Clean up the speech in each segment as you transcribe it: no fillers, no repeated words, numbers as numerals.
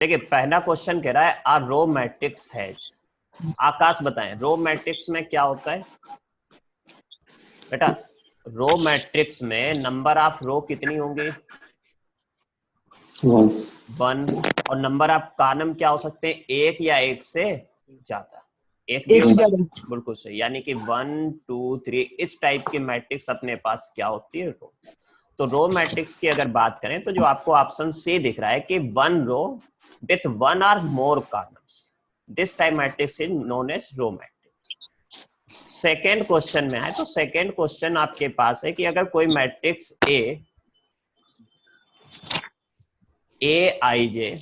देखिए पहला क्वेश्चन कह रहा है आ रो मैट्रिक्स हैज। आकाश बताएं रो मैट्रिक्स में क्या होता है बेटा। रो मैट्रिक्स में नंबर ऑफ रो कितनी होंगी? 1। और नंबर ऑफ कॉलम क्या हो सकते हैं? एक या एक से ज्यादा। एक भी होगा बिल्कुल सही, यानी कि 1 2 3 इस टाइप की मैट्रिक्स अपने पास क्या होती है? रो। तो रो मैट्रिक्स की अगर बात करें तो जो आपको ऑप्शन सी दिख रहा है कि 1 row with 1 or more columns, this type matrix is known as row matrix. Second question में है तो सेकेंड क्वेश्चन आपके पास है कि अगर कोई matrix A I J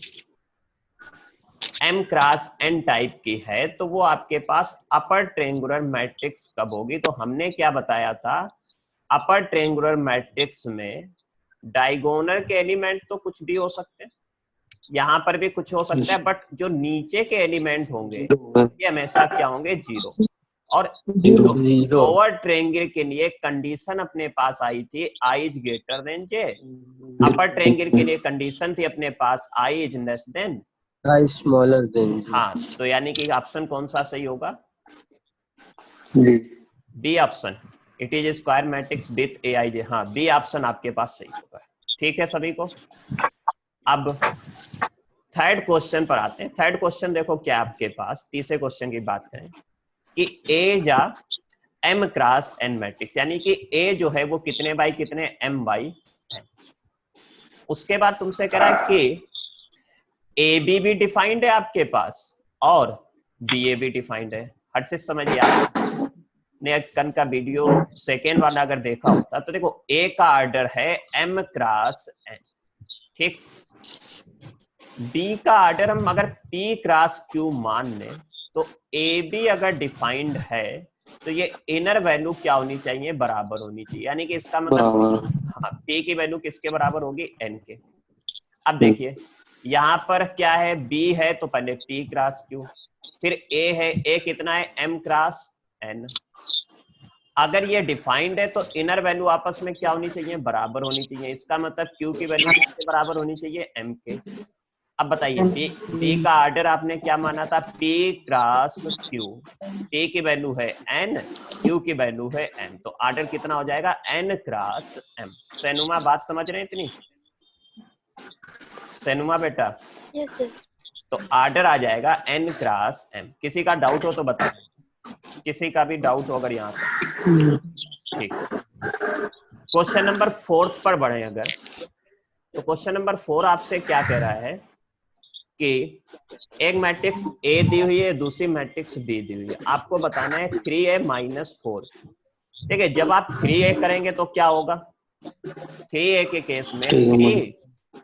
M cross N type की है तो वो आपके पास अपर ट्रायंगुलर मैट्रिक्स कब होगी? तो हमने क्या बताया था, अपर ट्रायंगुलर मैट्रिक्स में डायगोनल के एलिमेंट तो कुछ भी हो सकते हैं, यहाँ पर भी कुछ हो सकता है, बट जो नीचे के एलिमेंट होंगे ये हमेशा क्या होंगे? जीरो। और लोअर ट्रायंगल के लिए कंडीशन अपने पास आई थी I is greater than J. Upper triangle के लिए कंडीशन थी अपने पास I is less than I smaller than. हाँ, तो यानी कि ऑप्शन कौन सा सही होगा? B option, it is square matrix with A I J. हाँ, बी ऑप्शन आपके पास सही होगा। ठीक है सभी को। अब थर्ड क्वेश्चन पर आते हैं। थर्ड क्वेश्चन देखो क्या आपके पास, तीसरे क्वेश्चन की बात करें कि ए जा एम क्रॉस एन मैट्रिक्स, यानी कि ए जो है वो कितने बाई कितने? M by N. उसके बाद तुमसे कह रहा है कि ए बी भी डिफाइंड है आपके पास और बी ए भी डिफाइंड है। हर से समझ आ ने कन का वीडियो सेकेंड वाला अगर देखा होता तो देखो ए का ऑर्डर है एम क्रॉस एन, ठीक। बी का ऑर्डर हम अगर पी क्रॉस क्यू मान लें तो ए बी अगर डिफाइंड है तो ये इनर वैल्यू क्या होनी चाहिए? बराबर होनी चाहिए, यानी कि इसका मतलब हाँ, पी की वैल्यू किसके बराबर होगी? एन के। अब देखिए यहाँ पर क्या है? बी है तो पहले पी क्रॉस क्यू, फिर ए है, ए कितना है? M cross N. अगर ये डिफाइंड है तो इनर वैल्यू आपस में क्या होनी चाहिए? बराबर होनी चाहिए। इसका मतलब क्यू की वैल्यू किसके बराबर होनी चाहिए? एम के। अब बताइए बी का ऑर्डर आपने क्या माना था? P cross Q. पी की वैल्यू है एन, क्यू की वैल्यू है एम, तो ऑर्डर कितना हो जाएगा? N cross M. सेनुमा बात समझ रहे हैं इतनी? सेनुमा बेटा यस सर। तो ऑर्डर आ जाएगा एन क्रॉस एम। किसी का डाउट हो तो बताएं, किसी का भी डाउट हो अगर यहाँ पर। ठीक, क्वेश्चन नंबर 4 पर बढ़े अगर, तो क्वेश्चन नंबर 4 आपसे क्या कह रहा है कि एक मैट्रिक्स ए दी हुई है, दूसरी मैट्रिक्स बी दी हुई है। आपको बताना है 3a माइनस 4। ठीक है, जब आप 3a करेंगे तो क्या होगा? 3a के केस में 3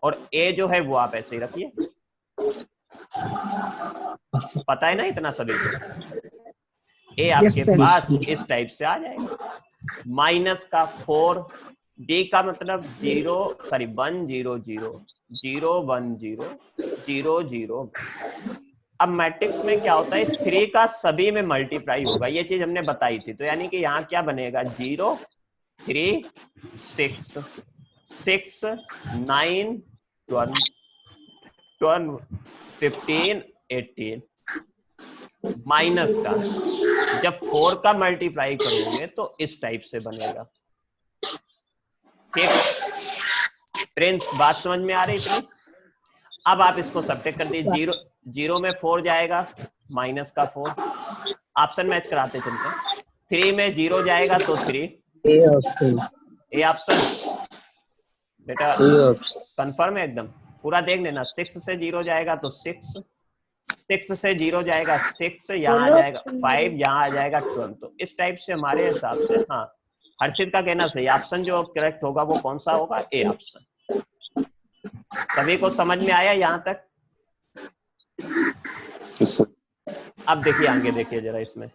और a जो है वो आप ऐसे ही रखिए, पता है ना इतना सभी को। a आपके पास इस टाइप से आ जाएगा, माइनस का 4, d का मतलब 0 सॉरी 1 0 0 0 1 0 0 0। अब मैट्रिक्स में क्या होता है? इस 3 का सभी में मल्टीप्लाई होगा, ये चीज हमने बताई थी। तो यानी कि यहाँ क्या बनेगा? 0 3 6 6 9 12 12 15 18 माइनस का जब 4 का मल्टीप्लाई करोगे तो इस टाइप से बनेगा। ठीक फ्रेंड्स, बात समझ में आ रही इतनी? अब आप इसको सब्ट्रैक्ट कर दीजिए। 0 में 4 जाएगा, माइनस का 4। ऑप्शन मैच कराते चलते हैं। 3 में 0 जाएगा तो 3, ए ऑप्शन बेटा कंफर्म है एकदम? पूरा देख लेना। 6 से 0 जाएगा तो 6, 6 से 0 जाएगा 6, यहाँ आ जाएगा 5, यहाँ आ जाएगा 12। तो इस टाइप से हमारे हिसाब से हाँ, हर्षित का कहना सही, ऑप्शन जो करेक्ट होगा वो कौन सा होगा? A option. सभी को समझ में आया यहाँ तक? अब देखिए आगे, देखिए जरा इसमें,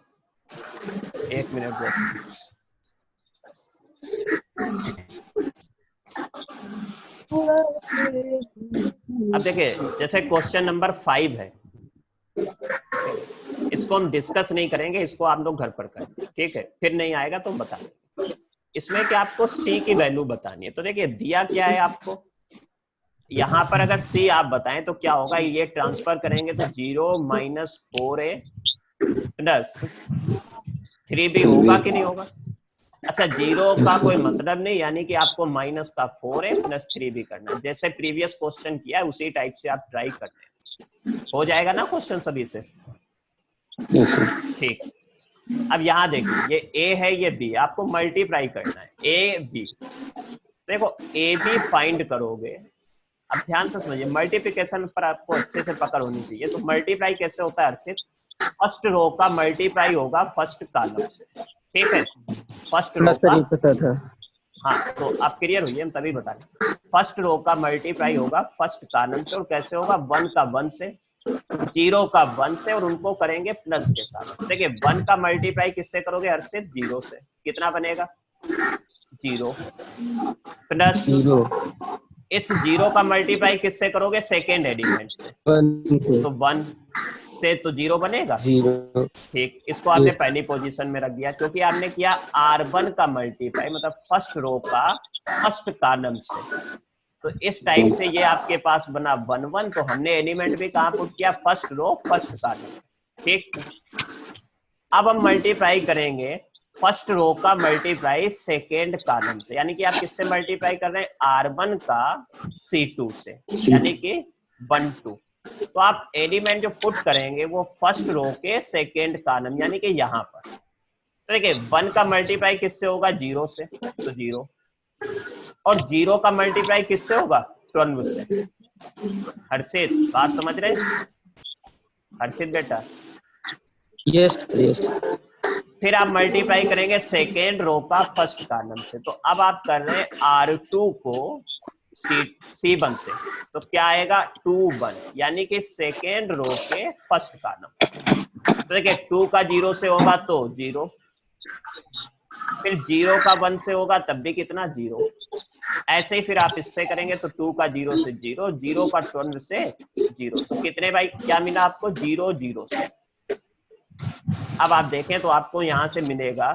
एक मिनट जैसे। अब देखिए जैसे क्वेश्चन नंबर 5 है, इसको हम डिस्कस नहीं करेंगे, इसको आप लोग घर पर करेंगे, ठीक है? फिर नहीं आएगा तो बता देंगे। इसमें क्या आपको सी की वैल्यू बतानी है। तो देखिए दिया क्या है आपको? यहाँ पर अगर सी आप बताएं तो क्या होगा, ये ट्रांसफर करेंगे तो 0 माइनस 4a प्लस 3b होगा कि नहीं होगा। अच्छा, 0 का कोई मतलब नहीं, यानी कि आपको माइनस का 4a प्लस 3b करना है, जैसे प्रीवियस क्वेश्चन किया है उसी टाइप से आप ट्राई करते हैं। हो जाएगा ना क्वेश्चन सभी से? ठीक। अब यहाँ देखिए, ये a है, ये b, आपको मल्टीप्लाई करना है a b। देखो a b फाइंड करोगे, अब ध्यान से समझिए, मल्टीप्लिकेशन पर आपको अच्छे से पकड़ होनी चाहिए। तो मल्टीप्लाई कैसे होता है हर्षित? फर्स्ट रो का मल्टीप्लाई होगा फर्स्ट कॉलम से, ठीक है, फर्स्ट रो सर का। ये पता था। हाँ, तो आप क्लियर हुई, हम तभी बता रहे। फर्स्ट रो का मल्टीप्लाई होगा फर्स्ट कॉलम से, और कैसे होगा? 1 का 1 से, 0 का 1 से, और उनको करेंगे प्लस के साथ। देखिए 1 का मल्टीप्लाई किससे करोगे हर्षित? 0 से। कितना बनेगा? 0 प्लस 0 इस 0 का मल्टीप्लाई किससे करोगे? सेकेंड एलिमेंट से, 1 से तो 1 से तो 0 बनेगा। 0। ठीक, इसको आपने पहली पोजीशन में रख दिया, क्योंकि आपने किया R1 का मल्टीप्लाई, मतलब फर्स्ट रो का फर्स्ट कॉलम से। तो इस टाइप से ये आपके पास बना 1 1, तो हमने एलिमेंट भी कहाँ पुट किया? First row first column. ठीक, अब हम मल्टीप्लाई करेंगे फर्स्ट रो का मल्टीप्लाई सेकेंड कॉलम से, यानी कि आप किससे मल्टीप्लाई कर रहे हैं? R1 का C2 से, यानी कि 1 2। तो आप एलिमेंट जो पुट करेंगे वो फर्स्ट रो के सेकेंड कॉलम, यानी कि यहाँ पर। तो देखिए 1 का मल्टीप्लाई किससे होगा? 0 से, तो 0, और 0 का मल्टीप्लाई किससे होगा? 12 से। हर्षित बात समझ रहे हैं? हर्षित बेटा, यस यस। फिर आप मल्टीप्लाई करेंगे सेकेंड रो का फर्स्ट कॉलम से। तो अब आप कर रहे हैं R2 को C1 से, तो क्या आएगा? 2 1, यानी कि सेकेंड रो के फर्स्ट कॉलम। तो देखिए 2 का 0 से होगा तो 0, फिर 0 का 1 से होगा तब भी कितना? 0। ऐसे ही फिर आप इससे करेंगे तो 2 का 0 से 0, 0 का 12 से 0, तो कितने भाई क्या मिला आपको? 0 0 से। अब आप देखें तो आपको यहां से मिलेगा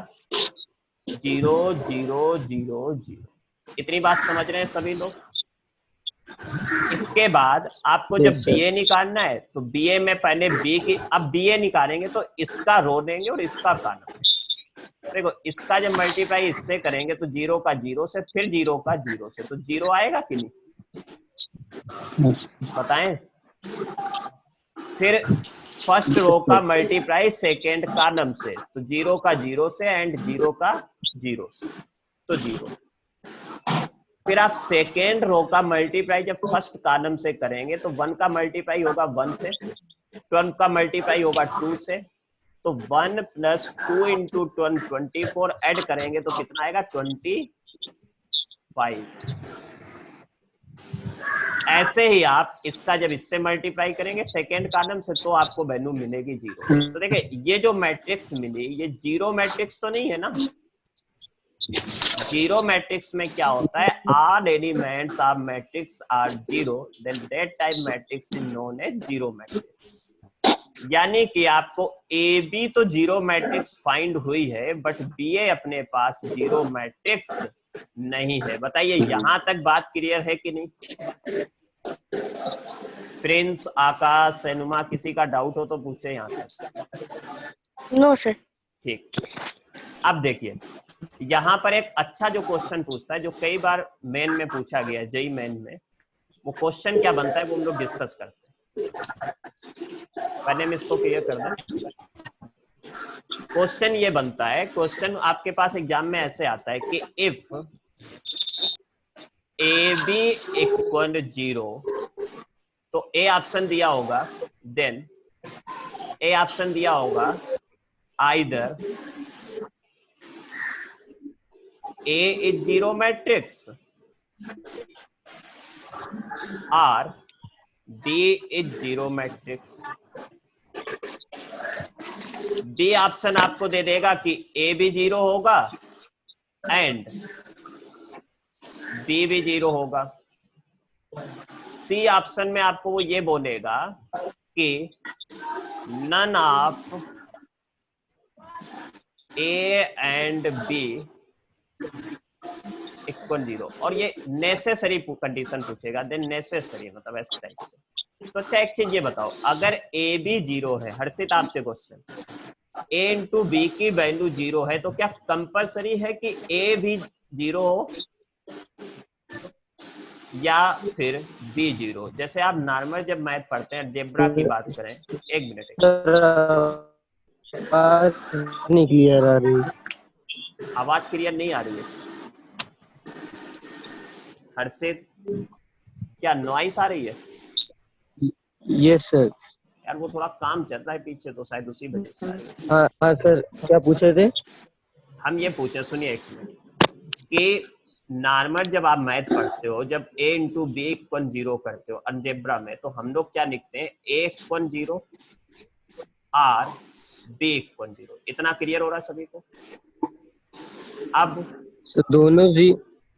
0 0 0 0। इतनी बात समझ रहे हैं सभी लोग? इसके बाद आपको जब यस सर। BA निकालना है तो BA में पहले B की, अब BA निकालेंगे तो इसका रो देंगे और इसका कॉलम। देखो इसका जब मल्टीप्लाई इससे करेंगे तो 0 का 0 से, फिर 0 का 0 से, तो 0 आएगा कि नहीं? बताएं। फिर फर्स्ट रो का मल्टीप्लाई सेकेंड कॉलम से, तो 0 का 0 से एंड 0 का 0 से, तो 0। फिर आप सेकेंड रो का मल्टीप्लाई जब फर्स्ट कॉलम से करेंगे तो 1 का मल्टीप्लाई होगा 1 से, 12 का मल्टीप्लाई होगा 2 से, तो 1 प्लस 2 इंटू 12 24, ऐड करेंगे तो कितना आएगा? 25। ऐसे ही आप इसका जब इससे मल्टीप्लाई करेंगे सेकेंड कॉलम से तो आपको वैल्यू मिलेगी 0। तो देखिए ये जो मैट्रिक्स मिली ये जीरो मैट्रिक्स तो नहीं है ना? जीरो मैट्रिक्स में क्या होता है? all elements of matrix are zero, then that type matrix is known as zero matrix। यानी कि आपको ए बी तो जीरो मैट्रिक्स फाइंड हुई है, बट BA अपने पास जीरो मैट्रिक्स नहीं है। बताइए यहां तक बात क्लियर है कि नहीं? प्रिंस, आकाश, सेनुमा, किसी का डाउट हो तो पूछे यहाँ तक। No sir. ठीक, अब देखिए यहाँ पर एक अच्छा जो क्वेश्चन पूछता है, जो कई बार मेन में पूछा गया है, जेई मेन में, वो क्वेश्चन क्या बनता है वो हम लोग डिस्कस करते हैं। पहले हम इसको क्लियर कर दें। क्वेश्चन ये बनता है, क्वेश्चन आपके पास एग्जाम में ऐसे आता है कि इफ AB इक्वल 0, तो ए ऑप्शन दिया होगा, देन ए ऑप्शन दिया होगा either A is zero matrix or B is zero matrix। B option आपको दे देगा कि A भी 0 होगा एंड B भी 0 होगा। C ऑप्शन में आपको वो ये बोलेगा कि none of A and B equal 0 और ये नेसेसरी कंडीशन पूछेगा, देन नेसेसरी मतलब ऐसे टाइप से। तो अच्छा एक चीज ये बताओ, अगर ए बी 0 है, हर्षित आपसे क्वेश्चन, a इंटू बी की वैल्यू 0 है तो क्या कंपलसरी है कि a भी 0 हो या फिर बी 0? जैसे आप नॉर्मल जब मैथ पढ़ते हैं, जेब्रा की बात करें, एक मिनट आवाज नहीं क्लियर आ रही। आवाज क्लियर नहीं आ रही है हर्षित, क्या नॉइस आ रही है? Yes sir. यार वो थोड़ा काम चल रहा है पीछे तो शायद उसी वजह से आ रही है। हाँ हाँ सर, क्या पूछ रहे थे? हम ये पूछे, सुनिए एक मिनट, कि नॉर्मल जब आप मैथ पढ़ते हो, जब a इंटू बी इक्वल 0 करते हो अलजेब्रा में, तो हम लोग क्या लिखते हैं, a इक्वल 0 और b इक्वल 0। इतना क्लियर हो रहा है सभी को? अब सर दोनों जी,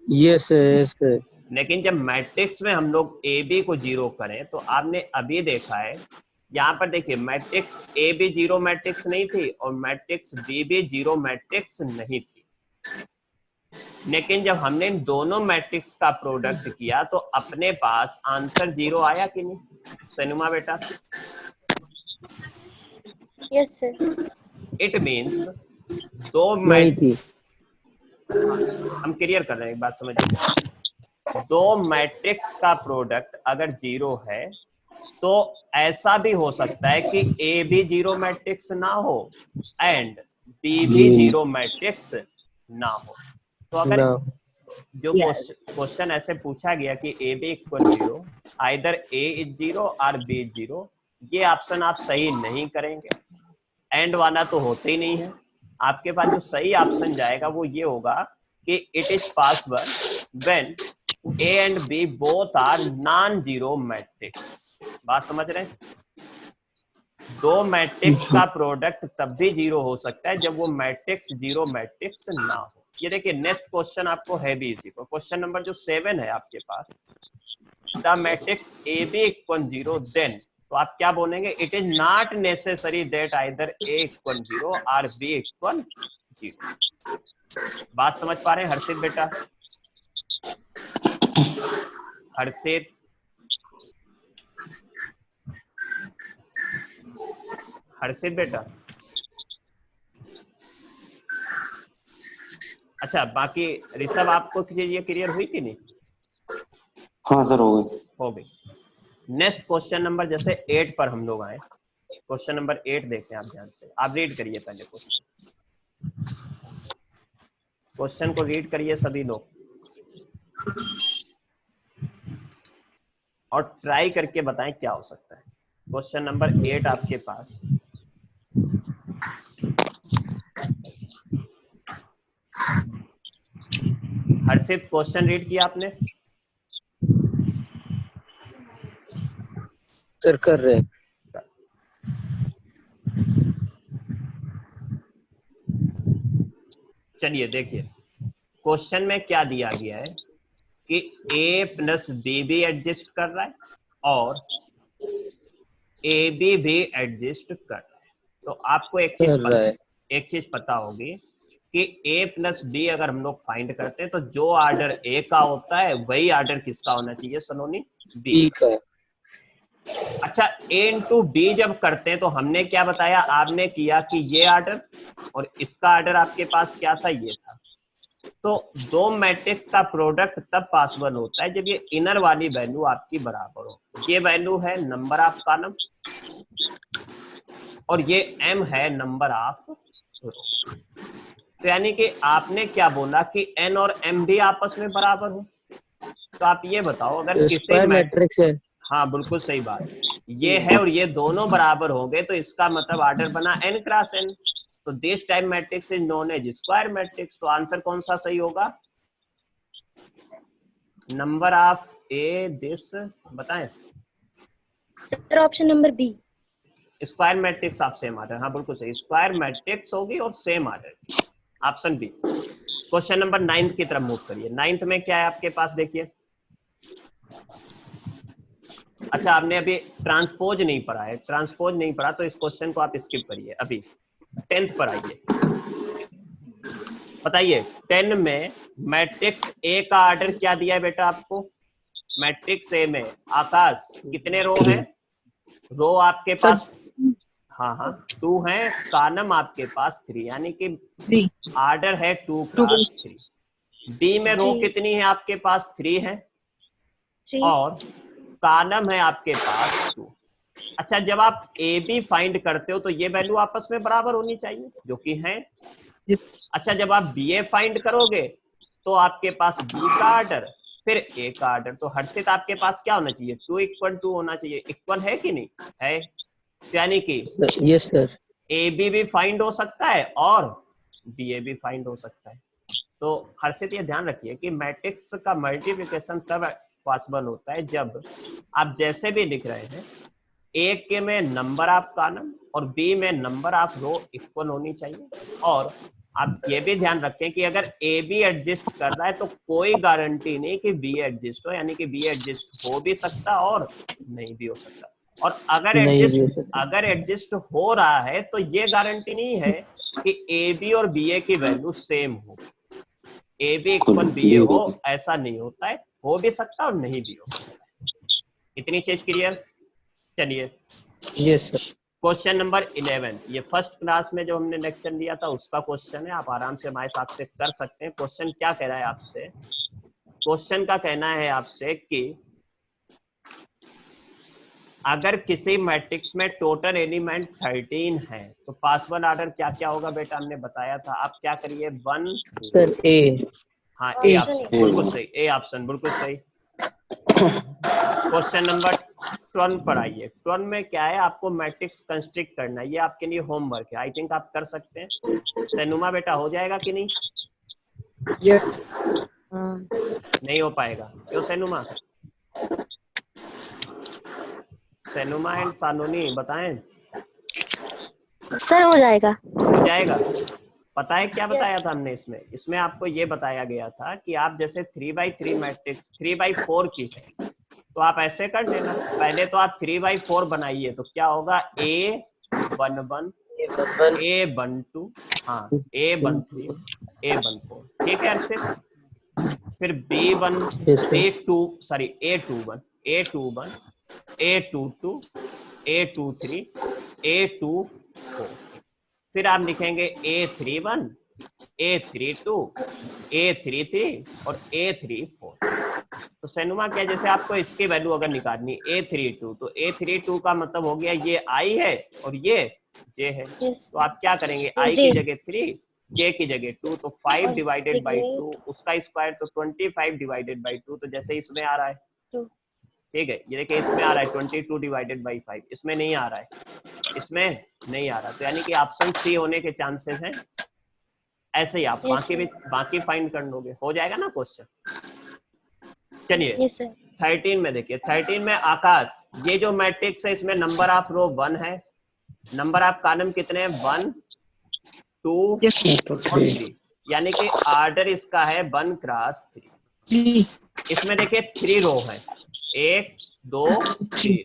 यस सर। लेकिन जब मैट्रिक्स में हम लोग ए बी को 0 करें तो आपने अभी देखा है, यहाँ पर देखिए मैट्रिक्स ए बी 0 मैट्रिक्स नहीं थी और मैट्रिक्स बी भी 0 मैट्रिक्स नहीं थी, लेकिन जब हमने इन दोनों मैट्रिक्स का प्रोडक्ट किया तो अपने पास आंसर 0 आया कि नहीं सनुमा बेटा? Yes sir. इट मीन्स दो नहीं थी। हम क्लियर कर रहे हैं, एक बात समझिए, दो मैट्रिक्स का प्रोडक्ट अगर 0 है तो ऐसा भी हो सकता है कि ए भी 0 मैट्रिक्स ना हो एंड बी भी 0 मैट्रिक्स ना हो। तो अगर जो क्वेश्चन ऐसे पूछा गया कि A B equal 0, either A is 0 और बी इज 0, ये ऑप्शन आप सही नहीं करेंगे, एंड वाला तो होते ही नहीं है। आपके पास जो सही ऑप्शन जाएगा वो ये होगा कि it is possible when A and B both are non zero matrix. बात समझ रहे हैं? दो मैट्रिक्स का प्रोडक्ट तब भी 0 हो सकता है जब वो मैट्रिक्स 0 मैट्रिक्स ना हो। ये देखिए नेक्स्ट क्वेश्चन आपको है भी इसी को, क्वेश्चन नंबर जो 7 है आपके पास, the matrix A B equal 0 then, तो आप क्या बोलेंगे, it is not necessary that either A equal 0 और बी इक्वल 0। बात समझ पा रहे हैं हर्षित बेटा? हर्षित, हर्षित बेटा, अच्छा बाकी ऋषभ आपको चीज ये क्लियर हुई कि नहीं? हाँ सर हो गई। नेक्स्ट क्वेश्चन नंबर जैसे 8 पर हम लोग आए, क्वेश्चन नंबर 8 देखते हैं आप ध्यान से, आप रीड करिए पहले क्वेश्चन को रीड करिए सभी लोग और ट्राई करके बताएं क्या हो सकता है। क्वेश्चन नंबर 8 आपके पास, हर्षित क्वेश्चन रीड किया आपने? सर कर रहे हैं। चलिए देखिए क्वेश्चन में क्या दिया गया है कि a प्लस बी भी एडजस्ट कर रहा है और ए बी भी एडजस्ट कर रहा है। तो आपको एक चीज पता होगी कि a प्लस बी अगर हम लोग फाइंड करते हैं तो जो ऑर्डर a का होता है वही ऑर्डर किसका होना चाहिए सलोनी? b का। अच्छा a इंटू बी जब करते हैं तो हमने क्या बताया, आपने किया कि ये ऑर्डर और इसका ऑर्डर आपके पास क्या था, ये था। तो दो मैट्रिक्स का प्रोडक्ट तब पॉसिबल होता है जब ये इनर वाली वैल्यू आपकी बराबर हो। ये वैल्यू है नंबर ऑफ कॉलम और ये m है नंबर ऑफ रो। तो यानी कि आपने क्या बोला कि n और m भी आपस में बराबर हो। तो आप ये बताओ अगर किसी मैट्रिक्स है, हाँ बिल्कुल सही बात, ये है और ये दोनों बराबर हो गए तो इसका मतलब ऑर्डर बना n क्रॉस n। तो this type matrix is known as square matrix. तो आंसर कौन सा सही होगा? नंबर ऑफ ए दिस, बताएं sir option number B, square matrix of same order. हाँ बिल्कुल सही, स्क्वायर मैट्रिक्स होगी और same order, option B. Question number 9 की तरफ मूव करिए। 9 में क्या है आपके पास, देखिए। अच्छा आपने अभी ट्रांसपोज नहीं पढ़ा है, ट्रांसपोज नहीं पढ़ा तो इस क्वेश्चन को आप स्किप करिए। अभी 10th पर आइए, बताइए 10 में मैट्रिक्स ए का ऑर्डर क्या दिया है बेटा आपको? मैट्रिक्स ए में आकाश कितने रो हैं? रो आपके पास हाँ 2 है, कॉलम आपके पास 3, यानी कि ऑर्डर है 2 क्रॉस 3। डी में रो कितनी है आपके पास? 3 है, 3 और कॉलम है आपके पास 2। अच्छा, जब आप ए बी फाइंड करते हो तो ये वैल्यू आपस में बराबर होनी चाहिए, जो कि है। अच्छा, जब आप बी ए फाइंड करोगे तो आपके पास बी का ऑर्डर फिर ए का ऑर्डर, तो हर्षित आपके पास क्या होना चाहिए? 2 = 2 होना चाहिए। इक्वल है कि नहीं है? यानी कि यस सर। ए बी भी फाइंड हो सकता है और बी ए भी फाइंड हो सकता है। तो हर्षित ये ध्यान रखिए कि मैट्रिक्स का मल्टीप्लिकेशन तब पॉसिबल होता है जब आप जैसे भी लिख रहे हैं, ए के में नंबर ऑफ कॉलम और बी में नंबर ऑफ रो इक्वल होनी चाहिए। और आप ये भी ध्यान रखें कि अगर ए बी एडजस्ट कर रहा है तो कोई गारंटी नहीं कि बी एडजस्ट हो, यानी कि बी एडजस्ट हो भी सकता और नहीं भी हो सकता। और नहीं भी हो सकता। अगर एडजस्ट हो रहा है तो ये गारंटी नहीं है कि ए बी और बी ए की वैल्यू सेम हो। ए बी इक्वल बी ए हो ऐसा नहीं होता है, हो भी सकता और नहीं भी हो सकता है। इतनी चीज क्लियर? चलिए यस सर। क्वेश्चन नंबर 11, ये फर्स्ट क्लास में जो हमने लेक्चर लिया था उसका क्वेश्चन है, आप आराम से हमारे साथ से कर सकते हैं। क्वेश्चन क्या कह रहा है आपसे? क्वेश्चन का कहना है आपसे कि अगर किसी मैट्रिक्स में टोटल एलिमेंट 13 है तो पॉसिबल ऑर्डर क्या क्या होगा बेटा? हमने बताया था। आप क्या करिए 1 सर ए। हाँ ए ऑप्शन ऑप्शन बिल्कुल सही, ए ऑप्शन बिल्कुल सही। क्वेश्चन नंबर 12 पर आइए। 12 में क्या है? आपको मैट्रिक्स कंस्ट्रक्ट करना है, ये आपके लिए होमवर्क है। आई थिंक आप कर सकते हैं। सैनुमा बेटा हो जाएगा कि नहीं? यस। नहीं हो पाएगा, क्यों सैनुमा? सैनुमा एंड सानोनी बताएं। सर हो जाएगा। हो जाएगा। पता है क्या बताया था हमने इसमें आपको ये बताया गया था कि आप जैसे 3x3 मैट्रिक्स 3x4 की है तो आप ऐसे कर लेना। पहले तो आप 3x4 बनाइए तो क्या होगा? A11 A12 हाँ A13 A14, ठीक है अर्षित। फिर B2 sorry A21 A22 A23 A24, फिर आप लिखेंगे A31 A32 A33 और A34। तो सैनुमा क्या, जैसे आपको इसकी वैल्यू अगर निकालनी A32 तो A32 का मतलब हो गया ये I है और ये J है। तो आप क्या करेंगे? I की जगह 3, J की जगह 2, तो 5 डिवाइडेड बाई 2, उसका स्क्वायर तो 25 डिवाइडेड बाई 2, तो जैसे इसमें आ रहा है, ठीक है, ये देखिए इसमें आ रहा है 22 डिवाइडेड बाई 5, इसमें नहीं आ रहा है, इसमें नहीं आ रहा, तो यानी कि ऑप्शन सी होने के चांसेस हैं। ऐसे ही आप बाकी फाइंड कर लोगे, हो जाएगा ना क्वेश्चन। चलिए 13 में देखिए, 13 में आकाश, ये जो मैट्रिक्स है इसमें नंबर ऑफ रो 1 है, नंबर ऑफ कॉलम कितने हैं? 1 2 और 3, यानी कि ऑर्डर इसका है 1 क्रॉस 3। इसमें देखिए 3 रो है, 1 2 3,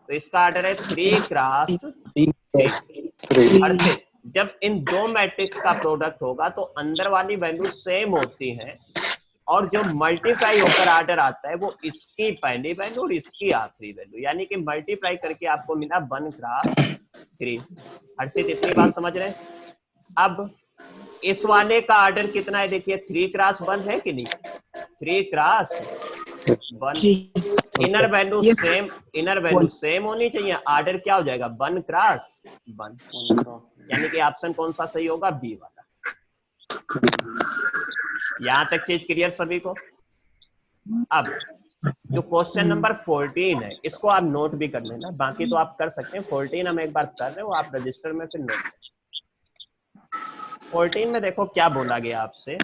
तो इसका ऑर्डर है 3 क्रॉस 3। अर्षित, जब इन दो मैट्रिक्स का प्रोडक्ट होगा तो अंदर वाली वैल्यू सेम होती है और जो मल्टीप्लाई होकर ऑर्डर आता है वो इसकी पहली वैल्यू और इसकी आखिरी वैल्यू, यानी कि मल्टीप्लाई करके आपको मिला 1 क्रॉस 3। हर्षित इतनी बात समझ रहे हैं? अब इस वाले का ऑर्डर कितना है? देखिए 3 क्रॉस 1 है कि नहीं? 3 क्रॉस 1, इनर वैल्यू सेम होनी चाहिए, ऑर्डर क्या हो जाएगा? 1 क्रॉस 1, यानी कि ऑप्शन कौन सा सही होगा? बी वाला। यहां तक चीज क्लियर सभी को? अब जो क्वेश्चन नंबर 14 है इसको आप नोट भी कर लेना, बाकी तो आप कर सकते हैं। 14 हम एक बार कर रहे हो, आप रजिस्टर में फिर नोट करें। 14 में देखो क्या बोला गया आपसे,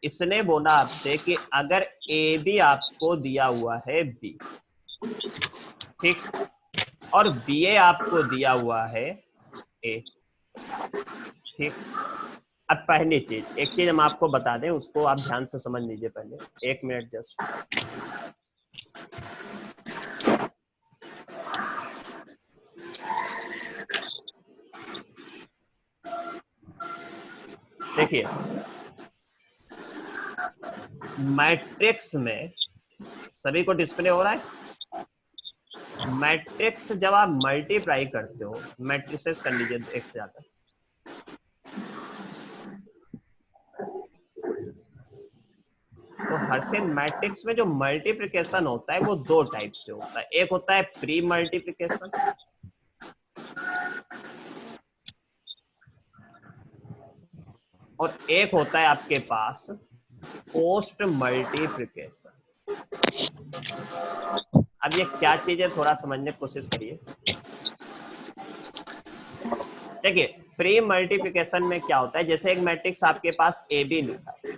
इसने बोला आपसे कि अगर ए बी आपको दिया हुआ है बी, ठीक, और बी ए आपको दिया हुआ है ए, ठीक। अब पहली चीज, एक चीज हम आपको बता दें, उसको आप ध्यान से समझ लीजिए पहले, 1 मिनट जस्ट। देखिए मैट्रिक्स में सभी को डिस्प्ले हो रहा है। मैट्रिक्स जब आप मल्टीप्लाई करते हो, मैट्रिसेस कर लीजिए एक से ज्यादा, तो हर्षित मैट्रिक्स में जो मल्टीप्लिकेशन होता है वो दो टाइप से होता है। एक होता है प्री मल्टीप्लिकेशन, और एक होता है आपके पास पोस्ट मल्टीप्लिकेशन। अब ये क्या चीज है थोड़ा समझने की कोशिश करिए। देखिए प्री मल्टीप्लिकेशन में क्या होता है, जैसे एक मैट्रिक्स आपके पास ए बी लिखा है,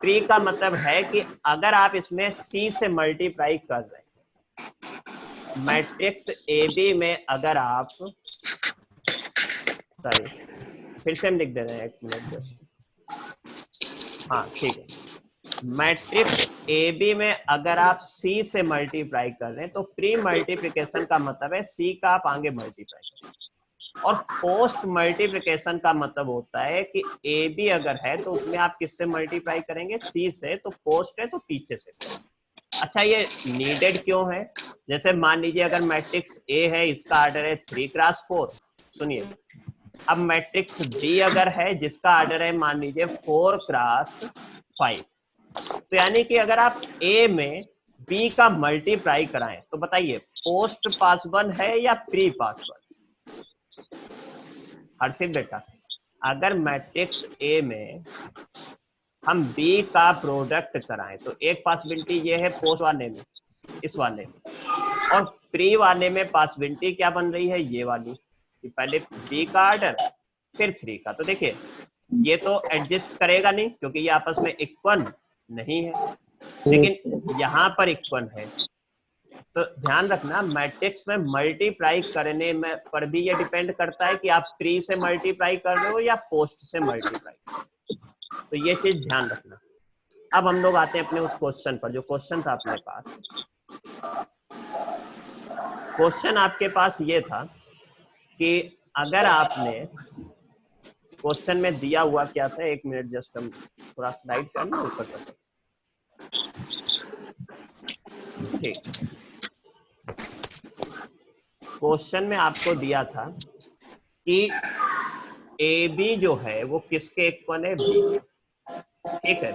प्री का मतलब है कि अगर आप इसमें सी से मल्टीप्लाई कर रहे हैं, मैट्रिक्स ए बी में अगर आप, सॉरी फिर से हम लिख दे रहे हैं, एक मिनट जस्ट, हाँ ठीक है, मैट्रिक्स ए बी में अगर आप सी से मल्टीप्लाई कर रहे हैं तो प्री मल्टीप्लिकेशन का मतलब है सी का आप आगे मल्टीप्लाई करें, और पोस्ट मल्टीप्लिकेशन का मतलब होता है कि ए बी अगर है तो उसमें आप किससे मल्टीप्लाई करेंगे, सी से, तो पोस्ट है तो पीछे से। अच्छा ये नीडेड क्यों है? जैसे मान लीजिए अगर मैट्रिक्स ए है, इसका ऑर्डर है 3x4, सुनिए, अब मैट्रिक्स बी अगर है जिसका ऑर्डर है मान लीजिए 4x5, तो यानी कि अगर आप ए में बी का मल्टीप्लाई कराएं तो बताइए पोस्ट पास वन है या प्री पास वन? हर्षित बेटा, अगर मैट्रिक्स ए में हम बी का प्रोडक्ट कराएं तो एक पॉसिबिलिटी ये है पोस्ट वाले में, इस वाले में, और प्री वाले में पॉसिबिलिटी क्या बन रही है, ये वाली, कि पहले बी का ऑर्डर फिर 3 का। तो देखिए ये तो एडजस्ट करेगा नहीं क्योंकि ये आपस में इक्वल नहीं है, लेकिन यहाँ पर इक्वल है। तो ध्यान रखना मैट्रिक्स में मल्टीप्लाई करने में पर भी ये डिपेंड करता है कि आप प्री से मल्टीप्लाई कर रहे हो या पोस्ट से मल्टीप्लाई कर रहे हो, तो ये चीज ध्यान रखना। अब हम लोग आते हैं अपने उस क्वेश्चन पर, जो क्वेश्चन था अपने पास। क्वेश्चन आपके पास ये था कि अगर आपने क्वेश्चन में दिया हुआ क्या था, एक मिनट जस्ट हम थोड़ा स्लाइड करना ऊपर तक, ठीक। क्वेश्चन में आपको दिया था कि ए बी जो है वो किसके इक्वल है, बी, ठीक है।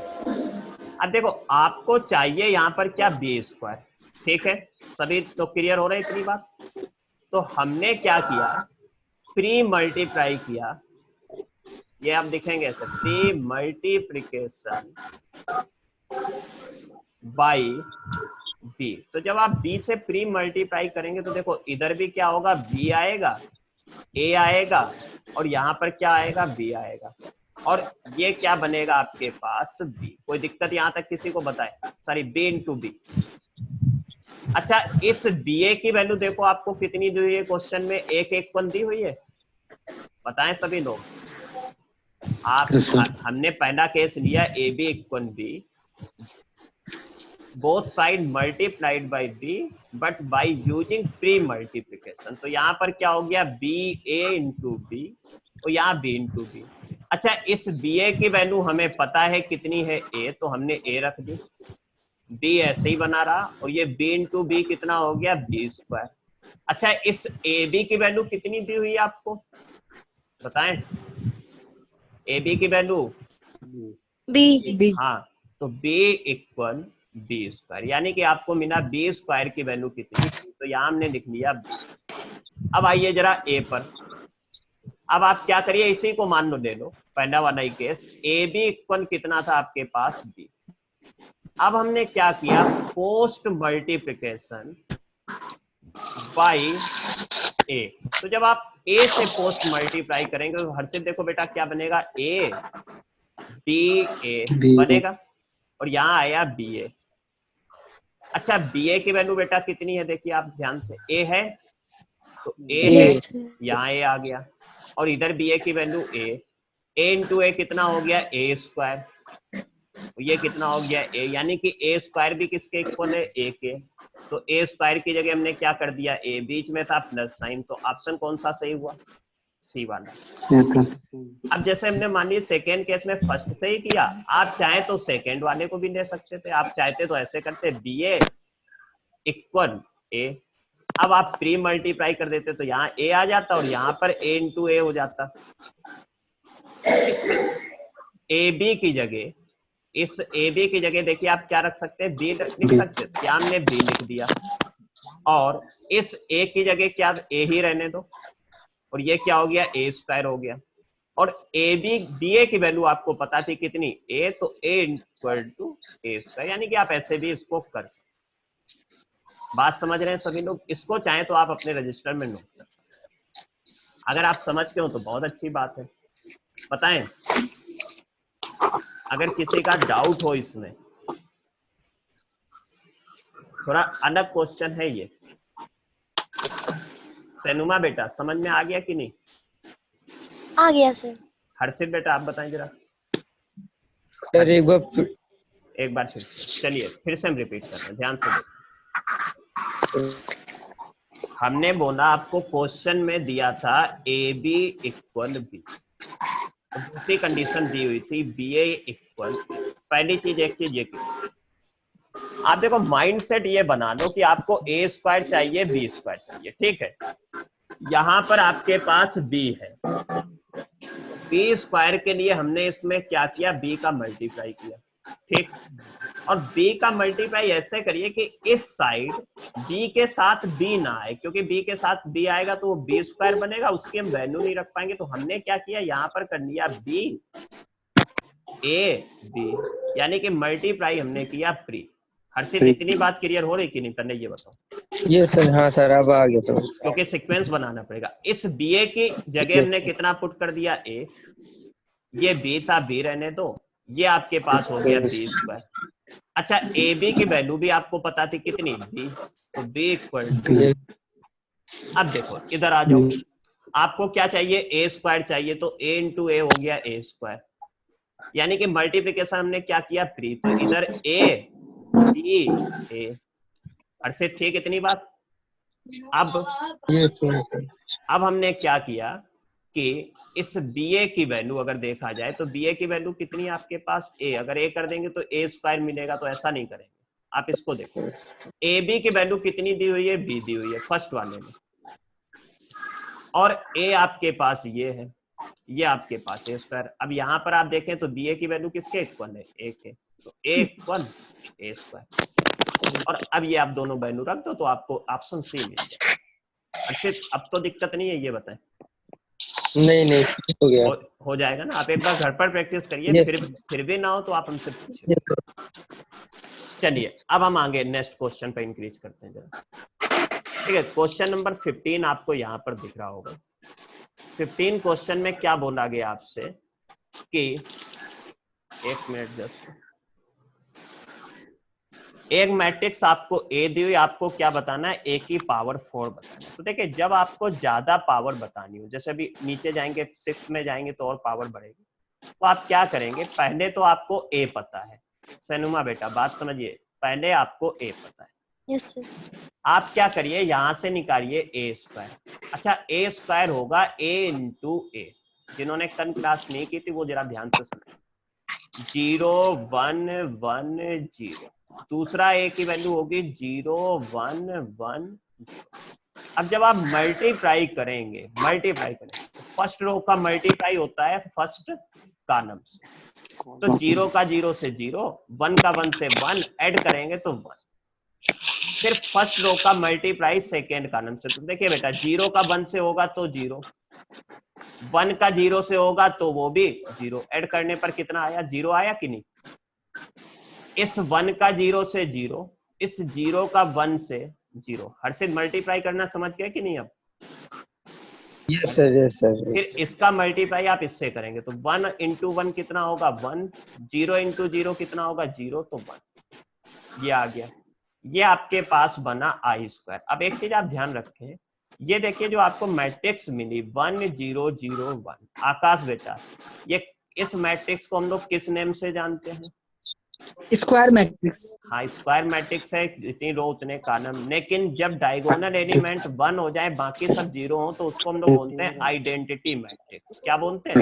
अब देखो आपको चाहिए यहाँ पर क्या, बी स्क्वायर, ठीक है, सभी तो क्लियर हो रहे हैं इतनी बात। तो हमने क्या किया, प्री मल्टीप्लाई किया, ये आप दिखेंगे ऐसे, प्री मल्टीप्लिकेशन बाई बी। तो जब आप बी से प्री मल्टीप्लाई करेंगे तो देखो इधर भी क्या होगा, बी आएगा, ए आएगा, और यहाँ पर क्या आएगा, बी आएगा, और ये क्या बनेगा आपके पास, बी। कोई दिक्कत यहाँ तक किसी को बताए, सॉरी बी इंटू बी। अच्छा इस बी ए की वैल्यू देखो आपको कितनी दी हुई है क्वेश्चन में, एक एक वन दी हुई है, बताएं सभी लोग आप। हमने पहला केस लिया A B equal B, both side multiplied by b but by using pre multiplication। तो यहाँ पर क्या हो गया, बी ए इंटू बी, और यहाँ बी इंटू बी। अच्छा इस बी ए की वैल्यू हमें पता है कितनी है, ए, तो हमने ए रख दी, बी ऐसे ही बना रहा, और ये बी इंटू बी कितना हो गया, बी स्क्वायर। अच्छा इस ए बी की वैल्यू कितनी दी हुई है आपको, बताएं, ए बी की वैल्यू बी। हाँ, तो बी इक्वल बी स्क्वायर, यानी कि आपको मिला बी स्क्वायर की वैल्यू कितनी, तो यहाँ हमने लिख लिया बी। अब आइए जरा ए पर, अब आप क्या करिए, इसी को मान लो, ले लो पहला वाला ही केस, ए बी इक्वल कितना था आपके पास, बी। अब हमने क्या किया, पोस्ट मल्टीप्लिकेशन बाई ए। तो जब आप ए से पोस्ट मल्टीप्लाई करेंगे तो हर्षित देखो बेटा क्या बनेगा, ए बी ए बनेगा, और यहाँ आया बी ए। अच्छा बी ए की वैल्यू बेटा कितनी है, देखिए आप ध्यान से, ए है तो ए है, यहाँ ए आ गया, और इधर बी ए की वैल्यू ए इंटू ए कितना हो गया, ए स्क्वायर, ये कितना हो गया, ए, यानी कि ए स्क्वायर भी किसके इक्वल है, ए के। तो ए स्क्वायर की जगह हमने क्या कर दिया, ए, बीच में था प्लस साइन, तो ऑप्शन कौन सा सही हुआ, सी वाला। ए प्लस अब जैसे हमने मान ली सेकेंड केस में फर्स्ट से ही किया, आप चाहे तो सेकेंड वाले को भी ले सकते थे, आप चाहते तो ऐसे करते बी ए इक्वल ए। अब आप प्री मल्टीप्लाई कर देते तो यहाँ ए आ जाता और यहाँ पर ए इंटू ए हो जाता। इस ए बी की जगह, इस ए बी की जगह देखिए आप क्या रख सकते हैं, बी लिख सकते हैं, क्या हमने बी लिख दिया, और इस ए की जगह क्या ए ही रहने दो, और ये क्या हो गया, ए स्क्वायर हो गया। और ए बी बी ए की वैल्यू आपको पता थी कितनी, ए, तो ए इक्वल टू ए स्क्वायर, यानी कि आप ऐसे भी इसको कर सकते। बात समझ रहे हैं सभी लोग? इसको चाहे तो आप अपने रजिस्टर में नोट कर सकते हैं। अगर आप समझ के हो तो बहुत अच्छी बात है। बताएं अगर किसी का डाउट हो इसमें, थोड़ा अलग क्वेश्चन है ये। सैनुमा बेटा समझ में आ गया कि नहीं? आ गया सर। हर्षित बेटा आप बताएं जरा। सर एक बार फिर से चलिए, फिर से हम रिपीट कर रहे हैं, ध्यान से देखिए। हमने बोला आपको क्वेश्चन में दिया था ए बी इक्वल बी, दूसरी कंडीशन दी हुई थी बी ए इक्वल। पहली चीज, एक चीज ये की आप देखो, माइंड सेट ये बना लो कि आपको ए स्क्वायर चाहिए, बी स्क्वायर चाहिए, ठीक है। यहां पर आपके पास बी है, बी स्क्वायर के लिए हमने इसमें क्या किया, बी का मल्टीप्लाई किया, ठीक। और बी का मल्टीप्लाई ऐसे करिए कि इस साइड बी के साथ बी ना आए, क्योंकि बी के साथ बी आएगा तो वो बी स्क्वायर बनेगा, उसकी हम वैल्यू नहीं रख पाएंगे। तो हमने क्या किया, यहाँ पर कर लिया बी ए बी, यानी कि मल्टीप्लाई हमने किया प्री। हर्षित इतनी बात क्लियर हो रही कि नहीं करने, ये बताओ। ये सर, हाँ सर अब आ गया सर। क्योंकि सीक्वेंस बनाना पड़ेगा। इस बी ए की जगह हमने कितना पुट कर दिया, ए, ये बी था, बी रहने दो, ये आपके पास हो गया बी स्क्वायर। अच्छा ए बी की वैल्यू भी आपको पता थी कितनी, बी, तो बी इक्वल टू। अब देखो इधर आ जाओ, आपको क्या चाहिए, ए स्क्वायर चाहिए, तो ए इंटू ए हो गया ए स्क्वायर, यानी कि मल्टीप्लिकेशन हमने क्या किया, प्री, तो इधर ए बी ए। हर्षित ठीक इतनी बात? अब हमने क्या किया कि इस बी ए की वैल्यू अगर देखा जाए तो बी ए की वैल्यू कितनी है आपके पास, ए, अगर ए कर देंगे तो ए स्क्वायर मिलेगा, तो ऐसा नहीं करेंगे। आप इसको देखो, ए बी की वैल्यू कितनी दी हुई है, बी दी हुई है फर्स्ट वाले में, और ए आपके पास ये है, ये आपके पास ए स्क्वायर। अब यहाँ पर आप देखें तो बी ए की वैल्यू किसके इक्वल है, ए के, तो ए इक्वल ए स्क्वायर। और अब ये आप दोनों वैल्यू रख दो तो आपको ऑप्शन सी मिल जाए। अर्षित अब तो दिक्कत नहीं है, ये बताएं। नहीं हो गया, हो जाएगा ना। आप एक बार घर पर प्रैक्टिस करिए, फिर भी ना हो तो आप हमसे पूछिए। चलिए अब हम आगे नेक्स्ट क्वेश्चन पे इंक्रीज करते हैं जरा, ठीक है। क्वेश्चन नंबर 15 आपको यहाँ पर दिख रहा होगा। 15 क्वेश्चन में क्या बोला गया आपसे कि, एक मिनट जस्ट, एक मैट्रिक्स आपको ए दी हुई, आपको क्या बताना है, ए की पावर 4 बताना है। तो देखिए जब आपको ज्यादा पावर बतानी हो, जैसे अभी नीचे जाएंगे 6 में जाएंगे तो और पावर बढ़ेगी, तो आप क्या करेंगे, पहले तो आपको ए पता है। सैनुमा बेटा बात समझिए, पहले आपको ए पता है। Yes sir. आप क्या करिए, यहां से निकालिए ए स्क्वायर। अच्छा ए स्क्वायर होगा ए इंटू ए। जिन्होंने कल क्लास नहीं की थी वो जरा ध्यान से सुने। 0 1 1 0, दूसरा ए की वैल्यू होगी 0 1 1 0। अब जब आप मल्टीप्लाई करेंगे तो फर्स्ट रो का मल्टीप्लाई होता है फर्स्ट कॉलम से, तो 0 का 0 से 0, 1 का 1 से 1 ऐड करेंगे तो 1। फिर फर्स्ट रो का मल्टीप्लाई सेकेंड कॉलम से, तो देखिए बेटा 0 का 1 से होगा तो 0, 1 का 0 से होगा तो वो भी 0, ऐड करने पर कितना आया, 0 आया कि नहीं। इस 1 का 0 से 0, इस 0 का 1 से 0। हर्षित मल्टीप्लाई करना समझ गए कि नहीं अब? Yes sir. फिर इसका मल्टीप्लाई आप इससे करेंगे तो 1 इंटू 1 कितना होगा 1, 0 इंटू 0 कितना होगा 0, तो 1। ये आ गया, ये आपके पास बना आई स्क्वायर। अब एक चीज आप ध्यान रखें, ये देखिए जो आपको मैट्रिक्स मिली 1 0 0 1, आकाश बेटा ये इस मैट्रिक्स को हम लोग किस नेम से जानते हैं, स्क्वायर मैट्रिक्स। हाँ स्क्वायर मैट्रिक्स है, जितनी रो उतने कॉलम, लेकिन जब डायगोनल एलिमेंट 1 हो जाए बाकी सब 0 हो तो उसको हम लोग बोलते हैं आइडेंटिटी मैट्रिक्स। क्या बोलते हैं?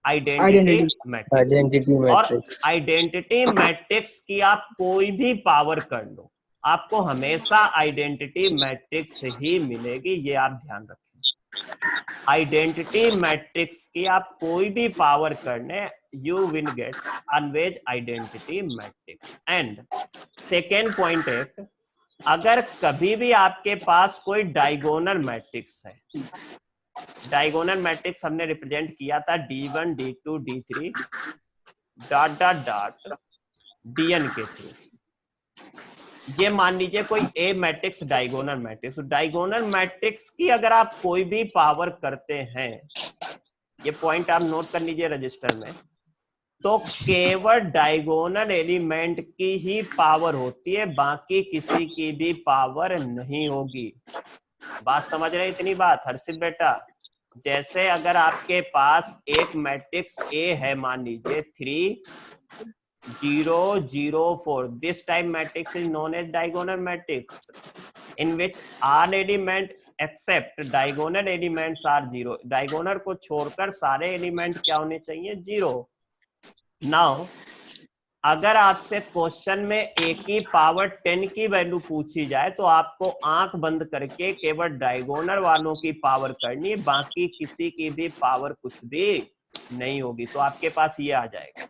Identity identity. मैट्रिक्स। आइडेंटिटी और मैट्रिक्स। आइडेंटिटी मैट्रिक्स की आप कोई भी पावर कर लो, आपको हमेशा आइडेंटिटी मैट्रिक्स ही मिलेगी, ये आप ध्यान रखें। आइडेंटिटी मैट्रिक्स की आप कोई भी पावर करने, you will get always identity matrix. And second point है, अगर कभी भी आपके पास कोई डायगोनल मैट्रिक्स है, डायगोनल मैट्रिक्स हमने रिप्रेजेंट किया था d1 d2 d3 dot dot dot dn के थ्रू। ये मान लीजिए कोई A matrix diagonal matrix, diagonal matrix की अगर आप कोई भी पावर करते हैं, ये पॉइंट आप नोट कर लीजिए रजिस्टर में, तो केवल डायगोनल एलिमेंट की ही पावर होती है, बाकी किसी की भी पावर नहीं होगी। बात समझ रहे हैं इतनी बात हर्षित बेटा? जैसे अगर आपके पास एक मैट्रिक्स ए है, मान लीजिए 3 0 0 4, this type matrix is known as diagonal matrix in which all element except diagonal elements are 0। diagonal को छोड़कर सारे एलिमेंट क्या होने चाहिए? 0। नाउ अगर आपसे क्वेश्चन में ए की पावर 10 की वैल्यू पूछी जाए तो आपको आंख बंद करके केवल डायगोनल वालों की पावर करनी है, बाकी किसी की भी पावर कुछ भी नहीं होगी। तो आपके पास ये आ जाएगा।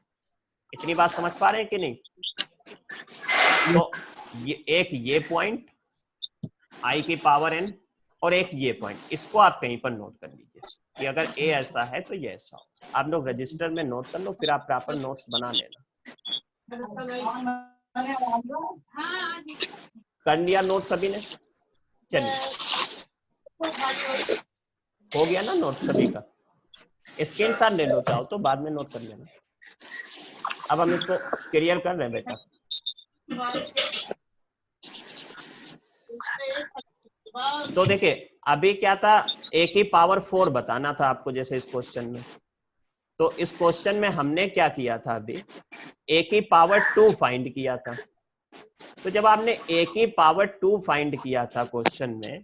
इतनी बात समझ पा रहे हैं कि नहीं? तो ये पॉइंट आई की पावर n और एक ये पॉइंट, इसको आप कहीं पर नोट कर लीजिए कि अगर ए ऐसा है तो ये ऐसा हो। आप लोग रजिस्टर में नोट कर लो, फिर आप प्रॉपर नोट्स बना लेना। कर लिया नोट सभी ने? चलिए, हो गया ना नोट सभी का? स्क्रीनशॉट ले लो चाहो तो, बाद में नोट कर लेना। अब हम इसको क्लियर कर रहे हैं बेटा। तो देखिए अभी क्या था, ए की पावर 4 बताना था आपको जैसे इस क्वेश्चन में। तो इस क्वेश्चन में हमने क्या किया था, अभी ए की पावर 2 फाइंड किया था। तो जब आपने ए की पावर 2 फाइंड किया था क्वेश्चन में,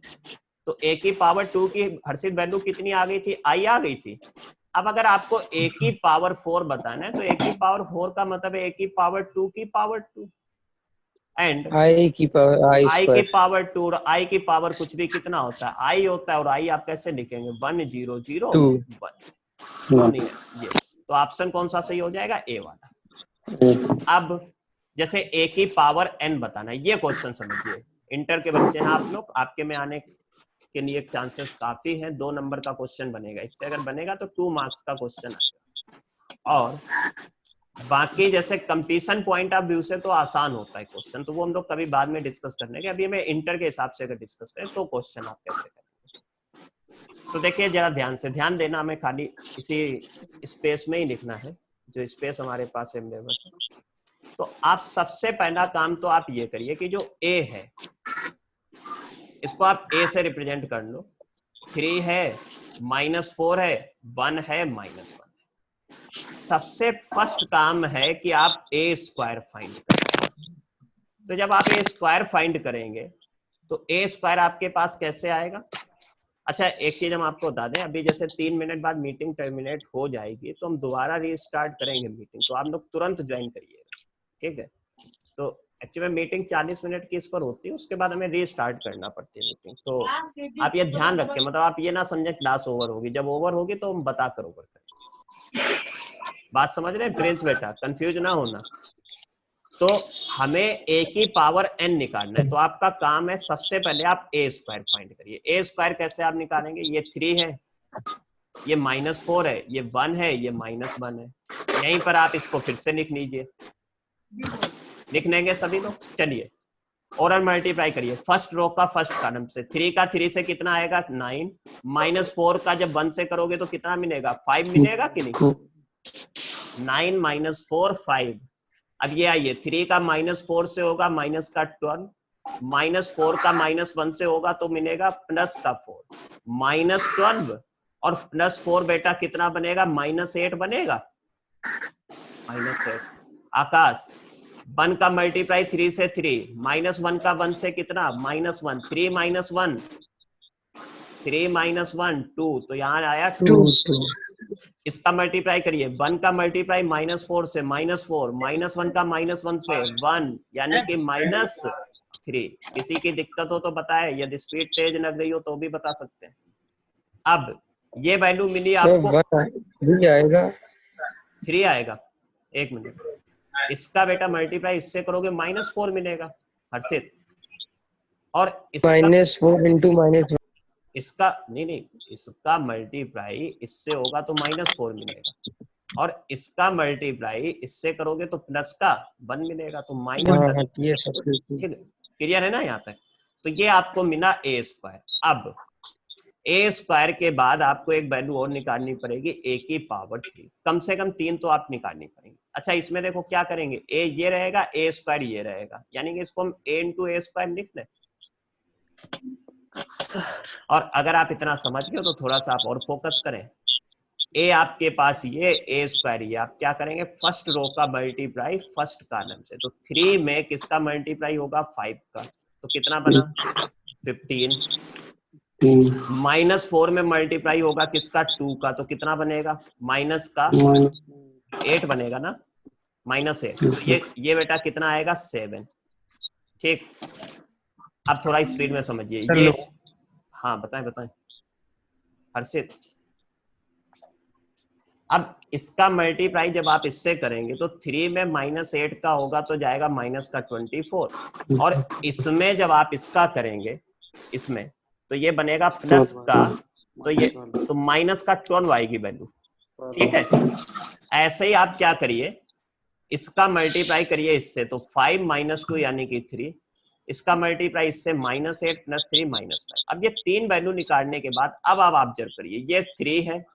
तो ए की पावर 2 की हर्षित वैल्यू कितनी आ गई थी? आई आ गई थी। अब अगर आपको ए की पावर 4 बताना है तो ए की पावर 4 का मतलब है ए की पावर 2 की पावर 2 एंड आई की पावर आई आई की स्क्वायर। पावर 2। और आई की पावर कुछ भी कितना होता है? आई होता है। और आई आप कैसे लिखेंगे? 1 0 0 2 1 नहीं है ये। तो ऑप्शन कौन सा सही हो जाएगा? ए वाला। अब जैसे ए की पावर n बताना है, ये क्वेश्चन समझिए। इंटर के बच्चे हैं आप लोग, आपके में आने के लिए चांसेस काफी हैं। 2 नंबर का क्वेश्चन बनेगा, इससे अगर बनेगा तो 2 मार्क्स का क्वेश्चन आएगा। और बाकी जैसे कंपटीशन पॉइंट ऑफ व्यू से तो आसान होता है क्वेश्चन, तो वो हम लोग कभी बाद में डिस्कस कर लेंगे। अभी हमें इंटर के हिसाब से अगर डिस्कस करें तो क्वेश्चन आप कैसे करेंगे। तो देखिए जरा ध्यान देना, हमें खाली इसी स्पेस में ही लिखना है जो स्पेस हमारे पास अवेलेबल है। तो आप सबसे पहला काम तो आप ये करिए कि जो ए है इसको आप ए से रिप्रेजेंट कर लो। 3 है, -4 है, 1 है, -1 है। सबसे फर्स्ट काम है कि आप ए स्क्वायर फाइंड करें। तो जब आप ए स्क्वायर फाइंड करेंगे तो ए स्क्वायर आपके पास कैसे आएगा? अच्छा एक चीज हम आपको बता दें, अभी जैसे 3 मिनट बाद मीटिंग टर्मिनेट हो जाएगी तो हम दोबारा रीस्टार्ट करेंगे मीटिंग, तो आप लोग तुरंत ज्वाइन करिएगा, ठीक है? तो एक्चुअली मीटिंग 40 मिनट की इस पर होती है, उसके बाद हमें रीस्टार्ट करना पड़ती है मीटिंग। तो आप ये ध्यान रखें, मतलब आप ये ना समझे क्लास ओवर होगी, जब ओवर होगी तो हम बताकर ओवर करेंगे। बात समझ रहे हैं प्रिंस बेटा? कंफ्यूज ना होना। तो हमें ए की पावर n निकालना है, तो आपका काम है सबसे पहले आप ए स्क्वायर फाइंड करिए। ए स्क्वायर कैसे आप निकालेंगे? ये 3 है, ये -4 है, ये 1 है, ये -1 है। यहीं पर आप इसको फिर से लिख लीजिए, लिख लेंगे सभी लोग। चलिए और मल्टीप्लाई करिए फर्स्ट रो का फर्स्ट कॉलम से। 3 का 3 से कितना आएगा? 9। -4 का जब 1 से करोगे तो कितना मिलेगा? 5 मिलेगा कि नहीं? 9 - 4 5। अब ये आइए 3 का -4 से होगा माइनस का 12, -4 का -1 से होगा तो मिलेगा प्लस का 4, -12 और +4 बेटा कितना बनेगा? -8 बनेगा। -8 आकाश 1 का मल्टीप्लाई 3 से 3, -1 का 1 से कितना -1, 3 - 1 3 - 1 2, तो यहाँ आया 2। इसका मल्टीप्लाई करिए, 1 का मल्टीप्लाई -4 से -4, -1 का -1 से 1, यानी कि -3। किसी की दिक्कत हो तो बताए, यदि स्पीड तेज लग रही हो तो भी बता सकते हैं। अब ये वैल्यू मिली आपको, 3 आएगा, 3 आएगा। एक मिनट, इसका बेटा मल्टीप्लाई इससे करोगे -4 मिलेगा हर्षित, और इसका -4 × -1, इसका नहीं, इसका मल्टीप्लाई इससे होगा तो -4 मिलेगा, और इसका मल्टीप्लाई इससे करोगे तो प्लस का 1 मिलेगा, तो माइनस का। ये सब ठीक है, क्लियर है ना यहाँ तक? तो ये आपको मिला a स्क्वायर। अब a स्क्वायर के बाद आपको एक वैल्यू और निकालनी पड़ेगी, a की पावर 3, कम से कम 3 तो आप निकालनी पड़ेगी। अच्छा, इसमें देखो क्या करेंगे, a ये रहेगा, a स्क्वायर ये रहेगा, यानी कि इसको हम a × a स्क्वायर लिख लें। और अगर आप इतना समझ गए तो थोड़ा सा आप और फोकस करें। a आपके पास ये a स्क्वायर, ये आप क्या करेंगे, फर्स्ट रो का मल्टीप्लाई फर्स्ट कॉलम से, तो 3 में किसका मल्टीप्लाई होगा, 5 का, तो कितना बना 15। -4 में मल्टीप्लाई होगा किसका, 2 का, तो कितना बनेगा, माइनस का 8 बनेगा ना, -8। ये बेटा कितना आएगा, 7। ठीक, अब थोड़ा स्पीड में समझिए ये। हाँ बताएं हर्षित। अब इसका मल्टीप्लाई जब आप इससे करेंगे तो 3 में -8 का होगा तो जाएगा -24, और इसमें जब आप इसका करेंगे इसमें तो ये बनेगा प्लस का, तो ये तो माइनस का 12 आएगी वैल्यू। ठीक है, ऐसे ही आप क्या करिए, इसका मल्टीप्लाई करिए इससे, तो 5 - 2 यानी कि 3, इसका मल्टीप्लाई इससे -8 + 3 -5। अब ये 3 वैल्यू निकालने के बाद अब आप ऑब्जर्व करिए, ये 3 है,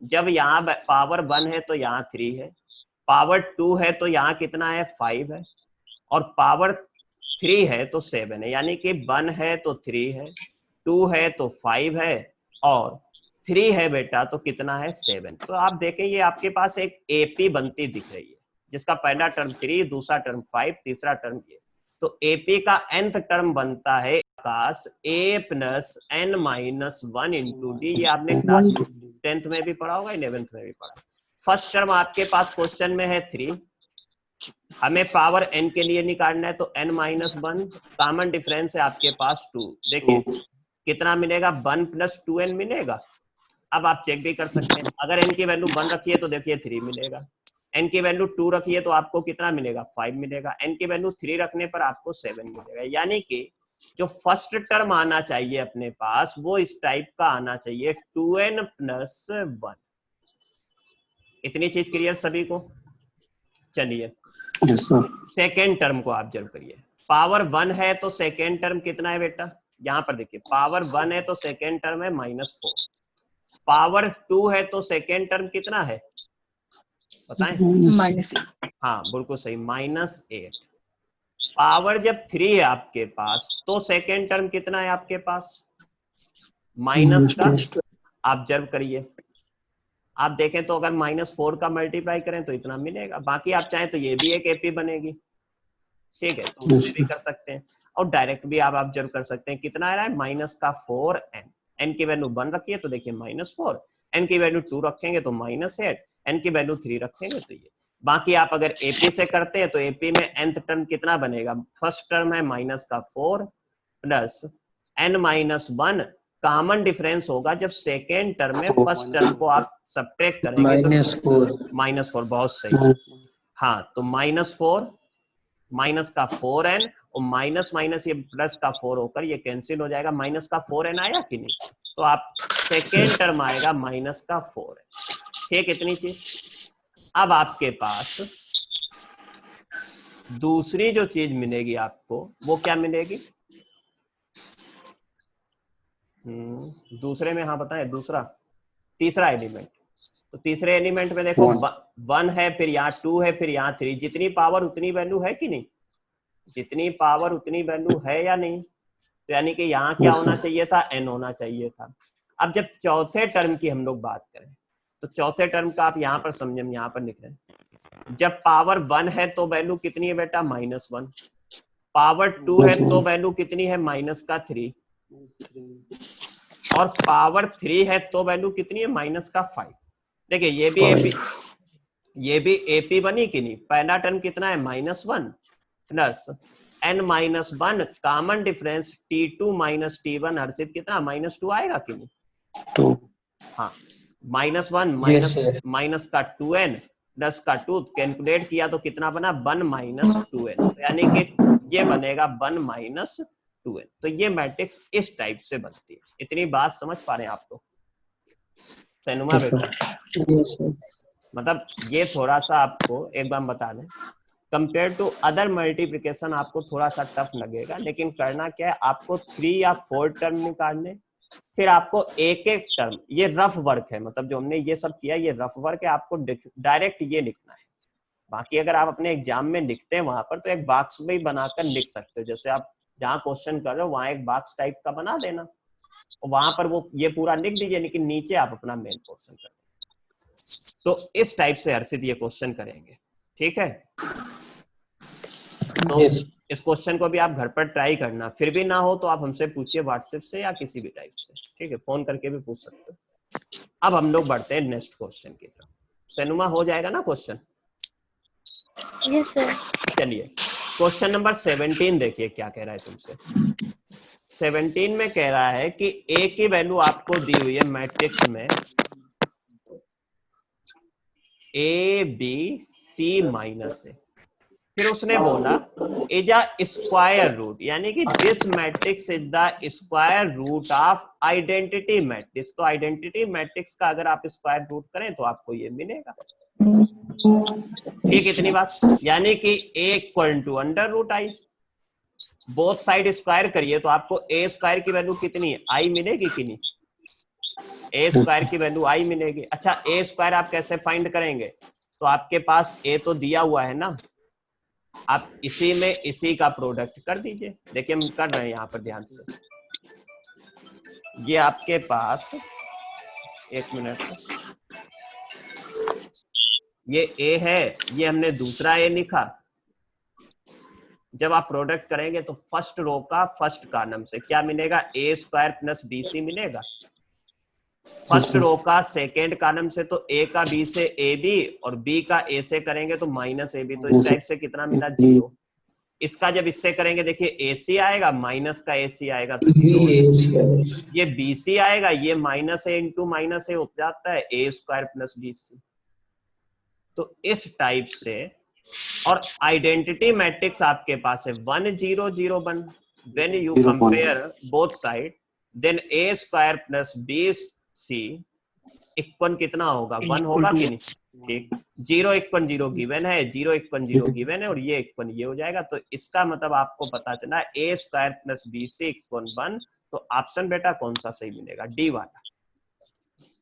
जब यहाँ पावर 1 है तो यहाँ 3 है, पावर 2 है तो यहाँ कितना है, 5 है, और पावर 3 है तो 7 है, यानी कि 1 है तो 3 है, 2 है तो 5 है, और 3 है बेटा तो कितना है, 7। तो आप देखें ये आपके पास एक एपी बनती दिख रही है, जिसका पहला टर्म 3, दूसरा टर्म 5, तीसरा टर्म ये, तो एपी का nth टर्म बनता है आकाश a + n - 1 × d। ये आपने क्लास 10th में भी पढ़ा होगा, 11th में भी पढ़ा। फर्स्ट टर्म आपके पास क्वेश्चन में है 3, हमें पावर n के लिए निकालना है, तो n - 1, कॉमन डिफरेंस है आपके पास 2। देखिए कितना मिलेगा, 1 + 2n मिलेगा। अब आप चेक भी कर सकते हैं, अगर n की वैल्यू 1 रखी है तो देखिए 3 मिलेगा, n की वैल्यू 2 रखी है तो आपको कितना मिलेगा, 5 मिलेगा, n की वैल्यू 3 रखने पर आपको 7 मिलेगा। यानी कि जो फर्स्ट टर्म आना चाहिए अपने पास वो इस टाइप का आना चाहिए, 2n + 1। इतनी चीज क्लियर सभी को? चलिए सेकेंड टर्म को ऑब्जर्व करिए, पावर 1 है तो सेकेंड टर्म कितना है बेटा, यहाँ पर देखिए पावर 1 है तो सेकेंड टर्म है -4, पावर 2 है तो सेकेंड टर्म कितना है बताएं, -8। हाँ बिल्कुल सही, -8। पावर जब 3 है आपके पास तो सेकेंड टर्म कितना है आपके पास, माइनस का, ऑब्जर्व करिए, आप देखें तो अगर -4 का मल्टीप्लाई करें तो इतना मिलेगा, बाकी आप चाहें तो ये भी एक एपी बनेगी। ठीक है, तो उसे भी कर सकते हैं, और डायरेक्ट भी आप ऑब्जर्व कर सकते हैं, कितना आ रहा है, -4n, n की वैल्यू 1 रखिए तो देखिए -4, n की वैल्यू 2 रखेंगे तो -8, n की वैल्यू 3 रखेंगे तो ये। बाकी आप अगर एपी से करते हैं तो एपी में nth टर्म कितना बनेगा, फर्स्ट टर्म है -4 + n - 1, कॉमन डिफरेंस होगा जब सेकेंड टर्म में फर्स्ट टर्म को आप सब्ट्रैक्ट करेंगे तो -4, बहुत सही। हाँ, तो -4 माइनस का 4n और माइनस माइनस ये प्लस का 4 होकर ये कैंसिल हो जाएगा, माइनस का 4n आया कि नहीं, तो आप सेकेंड टर्म आएगा माइनस का 4n। ठीक, इतनी चीज। अब आपके पास दूसरी जो चीज मिलेगी आपको वो क्या मिलेगी, दूसरे में, हाँ बताएं, तीसरा एलिमेंट। तो तीसरे एलिमेंट में देखो 1 है, फिर यहाँ 2 है, फिर यहाँ 3, जितनी पावर उतनी वैल्यू है कि नहीं, जितनी पावर उतनी वैल्यू है या नहीं, तो यानी कि यहाँ क्या होना चाहिए था, n होना चाहिए था। अब जब चौथे टर्म की हम लोग बात करें तो चौथे टर्म का आप यहाँ पर समझे, हम यहाँ पर लिख रहे हैं जब पावर 1 है तो वैल्यू कितनी है बेटा, -1। पावर 2 है तो वैल्यू कितनी है, -3। और पावर 3 है तो वैल्यू कितनी है, -5। देखिए ये भी एपी बनी कि नहीं। पहला टर्म कितना है, -1 plus n-1 common difference T2 - T1 हर्षित कितना, -2 आएगा कि नहीं। टू। हाँ, -1 Yes, sir. माइनस का 2n प्लस का 2 कैलकुलेट किया तो कितना बना, 1 - 2n, यानी कि ये बनेगा 1 - 2n। तो ये मैट्रिक्स इस टाइप से बनती है। इतनी बात समझ पा रहे हैं आप तो सैनुमा बेटा। Yes, sir. मतलब ये थोड़ा सा आपको एक बार बता दें, कंपेयर टू अदर मल्टीप्लिकेशन आपको थोड़ा सा टफ लगेगा, लेकिन करना क्या है, आपको 3 या 4 टर्म निकालने, फिर आपको एक एक टर्म, ये रफ वर्क है, मतलब जो हमने ये सब किया ये रफ वर्क है, आपको डायरेक्ट ये लिखना है। बाकी अगर आप अपने एग्जाम में लिखते हैं वहां पर तो एक बॉक्स भी बनाकर लिख सकते हो, जैसे आप जहाँ क्वेश्चन कर रहे हो वहां एक बॉक्स टाइप का बना देना, वहां पर वो ये पूरा लिख दीजिए, लेकिन नीचे आप अपना मेन पोर्शन कर दीजिए। तो इस टाइप से हर्षित ये क्वेश्चन करेंगे, ठीक है। तो Yes. इस क्वेश्चन को भी आप घर पर ट्राई करना, फिर भी ना हो तो आप हमसे पूछिए व्हाट्सएप से या किसी भी टाइप से, ठीक है, फोन करके भी पूछ सकते हो। अब हम लोग बढ़ते हैं नेक्स्ट क्वेश्चन की तरफ। सैनुमा हो जाएगा ना क्वेश्चन। Yes sir. चलिए क्वेश्चन नंबर 17 देखिए क्या कह रहा है तुमसे। 17 में कह रहा है कि ए की वैल्यू आपको दी हुई है मैट्रिक्स में ए बी सी माइनस ए, फिर उसने बोला इज अ स्क्वायर रूट, यानी कि this matrix is the square root of identity matrix. तो आइडेंटिटी मैट्रिक्स का अगर आप स्क्वायर रूट करें तो आपको ये मिलेगा, ठीक। इतनी बात, यानी कि A equal to under root I, both side square करिए तो आपको ए स्क्वायर की वैल्यू कितनी है, आई मिलेगी कि नहीं, ए स्क्वायर की वैल्यू आई मिलेगी। अच्छा ए स्क्वायर आप कैसे फाइंड करेंगे, तो आपके पास ए तो दिया हुआ है ना, आप इसी में इसी का प्रोडक्ट कर दीजिए। देखिए हम कर रहे हैं यहाँ पर ध्यान से, ये आपके पास, एक मिनट, ये ए है, ये हमने दूसरा ए लिखा। जब आप प्रोडक्ट करेंगे तो फर्स्ट रो का फर्स्ट कॉलम से क्या मिलेगा, A square plus B C मिलेगा। फर्स्ट रो का सेकेंड कॉलम से तो ए का बी से ए बी और बी का ए से करेंगे तो माइनस ए बी, तो इस टाइप से कितना मिला, 0। इसका जब इससे करेंगे देखिए ए सी आएगा, माइनस का ए सी आएगा तो 0। Yes. ये बी सी आएगा, ये माइनस ए इंटू माइनस ए हो जाता है ए स्क्वायर प्लस बी सी। तो इस टाइप से, और आइडेंटिटी मैट्रिक्स आपके पास है 1 0 0 1, when you 0 1। Compare both side then A square plus B C equal कितना होगा, 1 होगा कि नहीं, ठीक। 0 इक्वल 0 गिवन है, 0 इक्वल 0 गिवन है, और ये इक्वल ये हो जाएगा। तो इसका मतलब आपको पता चला A square plus B C equal 1। तो ऑप्शन बेटा कौन सा सही मिलेगा, डी वाला,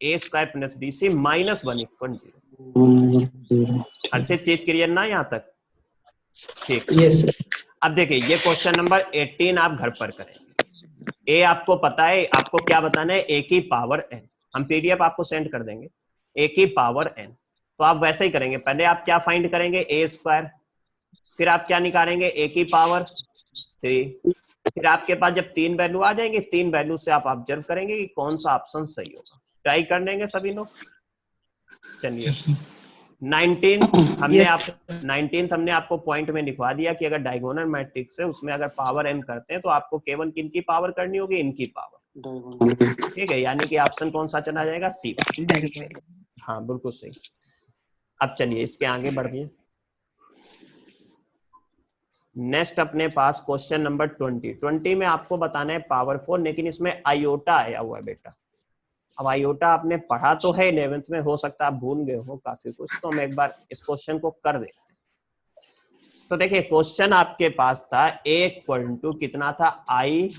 A square plus B C -1 equal 0। Harshit चीज क्लियर ना यहाँ तक, ठीक। Yes, sir. अब देखिए ये क्वेश्चन नंबर 18 आप घर पर करेंगे। ए आपको पता है, आपको क्या बताना है, ए की पावर n। हम पीडीएफ आपको सेंड कर देंगे, ए की पावर n। तो आप वैसे ही करेंगे, पहले आप क्या फाइंड करेंगे, ए स्क्वायर, फिर आप क्या निकालेंगे, ए की पावर 3, फिर आपके पास जब 3 वैल्यू आ जाएंगे, 3 वैल्यू से आप ऑब्जर्व करेंगे कि कौन सा ऑप्शन सही होगा। ट्राई कर लेंगे सभी लोग। चलिए 19th हमने आपको पॉइंट में लिखवा दिया कि अगर डायगोनल मैट्रिक्स है उसमें अगर पावर n करते हैं तो आपको केवल किनकी पावर करनी होगी, इनकी पावर, ठीक है। यानी कि ऑप्शन कौन सा चला जाएगा, सी। हाँ बिल्कुल सही। अब चलिए इसके आगे बढ़िए। नेक्स्ट अपने पास क्वेश्चन नंबर 20 में आपको बताना है पावर 4, लेकिन इसमें आयोटा आया हुआ है बेटा। अब आयोटा आपने पढ़ा तो है 11th में, हो सकता है आप भूल गए हो काफी कुछ, तो हम एक बार इस क्वेश्चन को कर देते हैं। तो देखिए क्वेश्चन आपके पास था ए इक्वल टू कितना था, आई,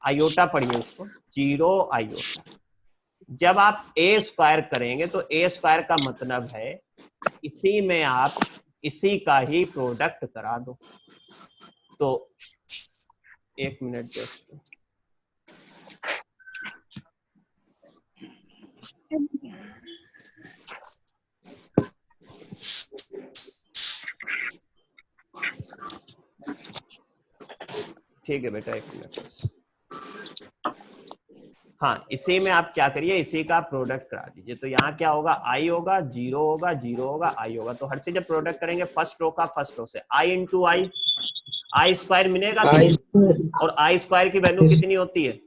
आयोटा पढ़िए इसको, 0 आयोटा। जब आप ए स्क्वायर करेंगे तो ए स्क्वायर का मतलब है इसी में आप इसी का ही प्रोडक्ट करा दो। तो एक मिनट जस्ट, ठीक है बेटा, 1 मिनट। हाँ, इसी में आप क्या करिए, इसी का प्रोडक्ट करा दीजिए। तो यहाँ क्या होगा, आई होगा, 0 होगा, 0 होगा, आई होगा। तो हर से जब प्रोडक्ट करेंगे फर्स्ट रो का फर्स्ट रो से, आई इंटू आई स्क्वायर मिलेगा कि नहीं? और आई स्क्वायर की वैल्यू कितनी होती है?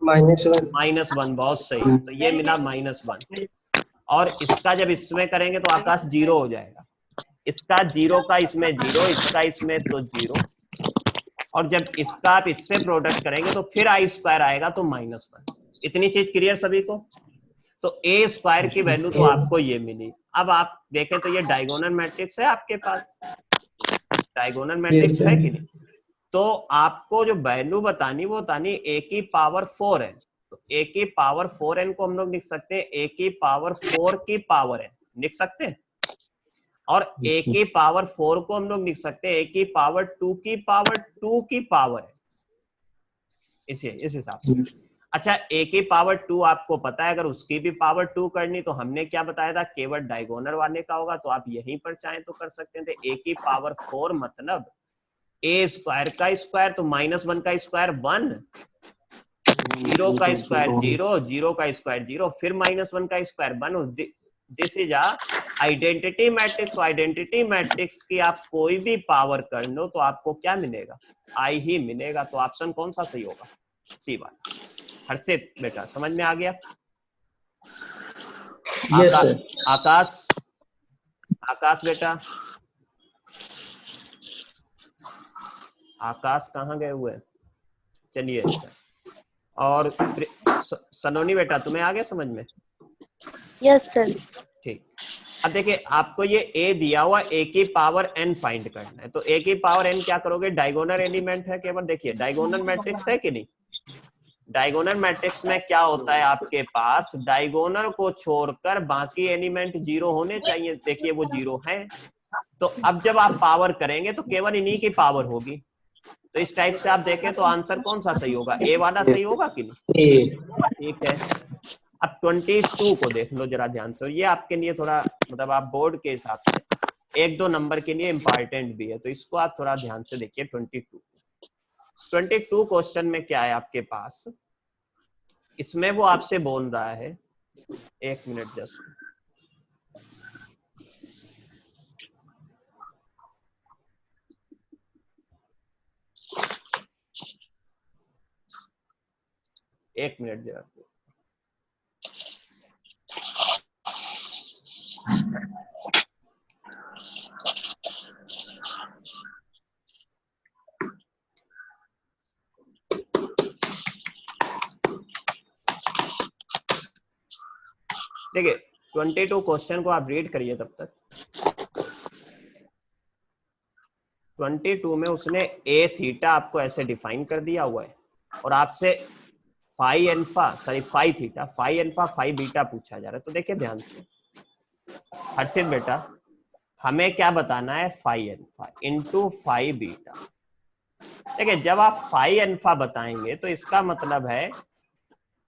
-1 बहुत सही। तो ये मिला -1। और इसका जब इसमें करेंगे तो आकाश 0 हो जाएगा। इसका 0 का इसमें 0, इसका इसमें तो 0। और जब इसका आप इससे प्रोडक्ट करेंगे तो फिर आई स्क्वायर आएगा तो -1। इतनी चीज क्लियर सभी को? तो ए स्क्वायर की वैल्यू तो आपको ये मिली। अब आप देखें तो ये डायगोनल मैट्रिक्स है आपके पास, डायगोनल मैट्रिक्स है कि नहीं? तो आपको जो वैल्यू बतानी वो बतानी ए की पावर 4n। तो ए की पावर 4n को हम लोग लिख सकते हैं ए की पावर 4 की पावर n, लिख सकते हैं। और ए की पावर 4 को हम लोग लिख सकते हैं ए की पावर 2 की पावर 2 की पावर है, इस हिसाब से। अच्छा, ए की पावर 2 आपको पता है, अगर उसकी भी पावर 2 करनी तो हमने क्या बताया था, केवल डायगोनल वाले का होगा। तो आप यहीं पर चाहें तो कर सकते हैं। तो ए की पावर 4 मतलब ए स्क्वायर का स्क्वायर, तो -1 का स्क्वायर 1, 0 का स्क्वायर 0, 0 का स्क्वायर 0, फिर -1 का square 1। This is identity matrix. Identity matrix की आप कोई भी पावर कर लो तो आपको क्या मिलेगा, आई ही मिलेगा। तो ऑप्शन कौन सा सही होगा, सी वाला। हर्षित बेटा समझ में आ गया? आकाश, आकाश बेटा, आकाश कहाँ गए हुए? चलिए अच्छा। और सलोनी बेटा तुम्हें आ गया समझ में? Yes sir. ठीक। अब देखिए आपको ये ए दिया हुआ, ए की पावर n फाइंड करना है। तो ए की पावर n क्या करोगे, डायगोनल एलिमेंट है केवल। देखिए डायगोनल मैट्रिक्स है कि नहीं? डायगोनल मैट्रिक्स में क्या होता है आपके पास, डायगोनल को छोड़कर बाकी एलिमेंट 0 होने चाहिए। देखिए वो 0 है। तो अब जब आप पावर करेंगे तो केवल इन्हीं की पावर होगी। तो इस टाइप से आप देखें तो आंसर कौन सा सही होगा, ए वाला सही होगा कि नहीं? ठीक है। अब 22 को देख लो जरा ध्यान से। ये आपके लिए थोड़ा मतलब आप बोर्ड के हिसाब से 1-2 नंबर के लिए इंपॉर्टेंट भी है, तो इसको आप थोड़ा ध्यान से देखिए। 22 क्वेश्चन में क्या है आपके पास, इसमें वो आपसे बोल रहा है, 1 मिनट जस्ट, एक मिनट जरा। देखिए 22 क्वेश्चन को आप रीड करिए तब तक। 22 में उसने ए थीटा आपको ऐसे डिफाइन कर दिया हुआ है और आपसे phi alpha sorry phi theta, phi alpha, phi beta पूछा जा रहा है। तो देखिए ध्यान से हर्षित बेटा, हमें क्या बताना है, phi alpha into phi beta. देखिए जब आप फाई अल्फा बताएंगे तो इसका मतलब है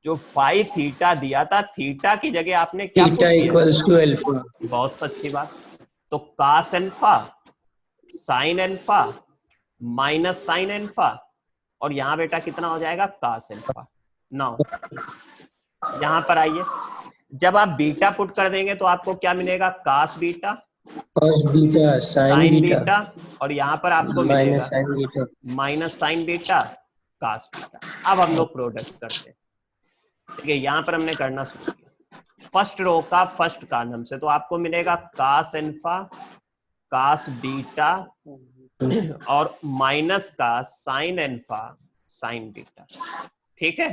जो फाई थीटा दिया था, थीटा की जगह आपने क्या पुट किया, इक्वल्स टू अल्फा। बहुत अच्छी बात। तो cos alpha, sine alpha, minus sine alpha, और यहां बेटा कितना हो जाएगा, कास अल्फा। नाउ यहां पर आइए, जब आप बीटा पुट कर देंगे तो आपको क्या मिलेगा, cos beta, cos beta, sine beta, और यहाँ पर आपको मिलेगा sine beta, minus sine beta, cos beta. अब हम लोग प्रोडक्ट करते हैं। ठीक है, यहाँ पर हमने करना शुरू किया फर्स्ट रो का फर्स्ट कॉलम से, तो आपको मिलेगा कास अल्फा, कास बीटा और माइनस का साइन अल्फा, साइन बीटा। ठीक है,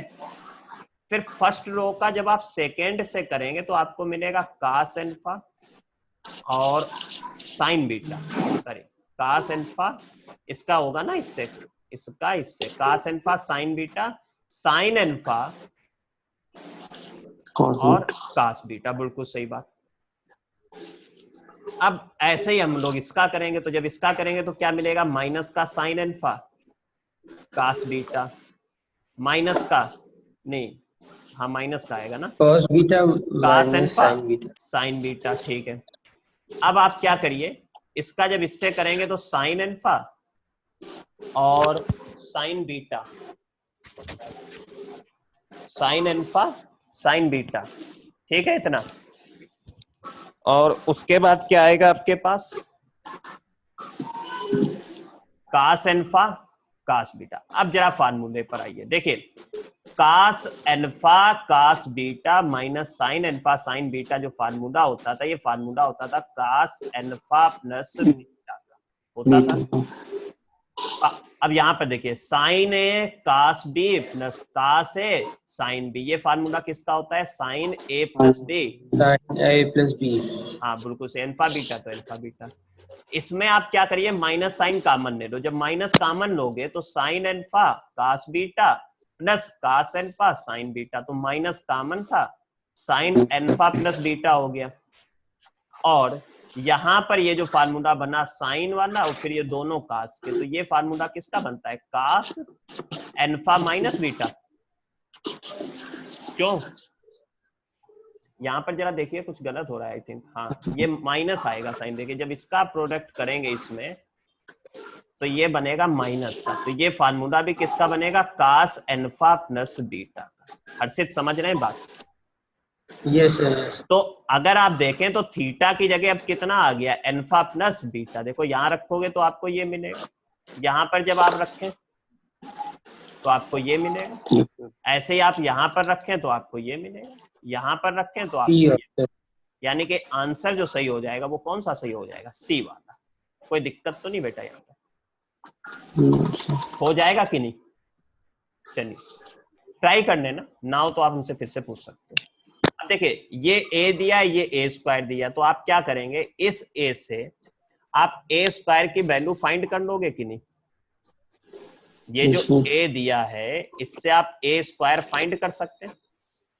फिर फर्स्ट रो का जब आप सेकेंड से करेंगे तो आपको मिलेगा कास अल्फा और sine beta, sorry cos alpha, इसका होगा ना इससे, इसका इससे, cos alpha sine beta, sine alpha और कास बीटा, बिल्कुल सही बात। अब ऐसे ही हम लोग इसका करेंगे, तो जब इसका करेंगे तो क्या मिलेगा, माइनस का sine alpha, cos beta, minus का नहीं, हाँ माइनस का आएगा ना, cos beta cos minus alpha sine beta, sine beta. ठीक है, अब आप क्या करिए, इसका जब इससे करेंगे तो साइन अल्फा और sine beta, sine alpha sine beta, ठीक है इतना। और उसके बाद क्या आएगा आपके पास, कास अल्फा कास बीटा। अब जरा फार्मूले पर आइए, देखिए cos alpha cos beta minus sine alpha sine beta जो फार्मूला होता था, ये फार्मूला होता था कास अल्फा प्लस बीटा का होता था। अब यहाँ पर देखिए साइन ए कास बी प्लस कास ए साइन बी, ये फार्मूला किसका होता है, साइन ए प्लस बी साइन ए प्लस बी। हाँ बिल्कुल से, अल्फा बीटा तो अल्फा बीटा। इसमें आप क्या करिए, माइनस साइन कॉमन ले लो, जब माइनस कॉमन लोगे तो sine alpha cos beta plus cos alpha sine beta, तो माइनस कॉमन था, साइन अल्फा प्लस बीटा हो गया। और यहां पर ये जो फार्मूला बना साइन वाला और फिर ये दोनों कास के, तो ये फार्मूला किसका बनता है, कास अल्फा माइनस बीटा। क्यों, यहाँ पर जरा देखिए कुछ गलत हो रहा है आई थिंक, हाँ ये माइनस आएगा साइन, देखिए जब इसका प्रोडक्ट करेंगे इसमें तो ये बनेगा माइनस का, तो ये फार्मूला भी किसका बनेगा, कास अल्फा प्लस बीटा का। हर्षित समझ रहे हैं बात? Yes yes. तो अगर आप देखें तो थीटा की जगह अब कितना आ गया, अल्फा प्लस बीटा। देखो यहाँ रखोगे तो आपको ये मिलेगा, यहाँ पर जब आप रखें तो आपको ये मिलेगा, ऐसे ही आप यहाँ पर रखें तो आपको ये मिलेगा, यहाँ पर रखें तो आपको ये, यानी कि आंसर जो सही हो जाएगा वो कौन सा सही हो जाएगा, सी वाला। कोई दिक्कत तो नहीं बेटा, यहाँ पर हो जाएगा कि नहीं? चलिए ट्राई कर लेना, ना हो तो आप हमसे फिर से पूछ सकते हो। अब देखिए ये ए दिया, ये ए स्क्वायर दिया, तो आप क्या करेंगे, इस ए से आप ए स्क्वायर की वैल्यू फाइंड कर लोगे कि नहीं? ये जो ए दिया है इससे आप ए स्क्वायर फाइंड कर सकते हैं,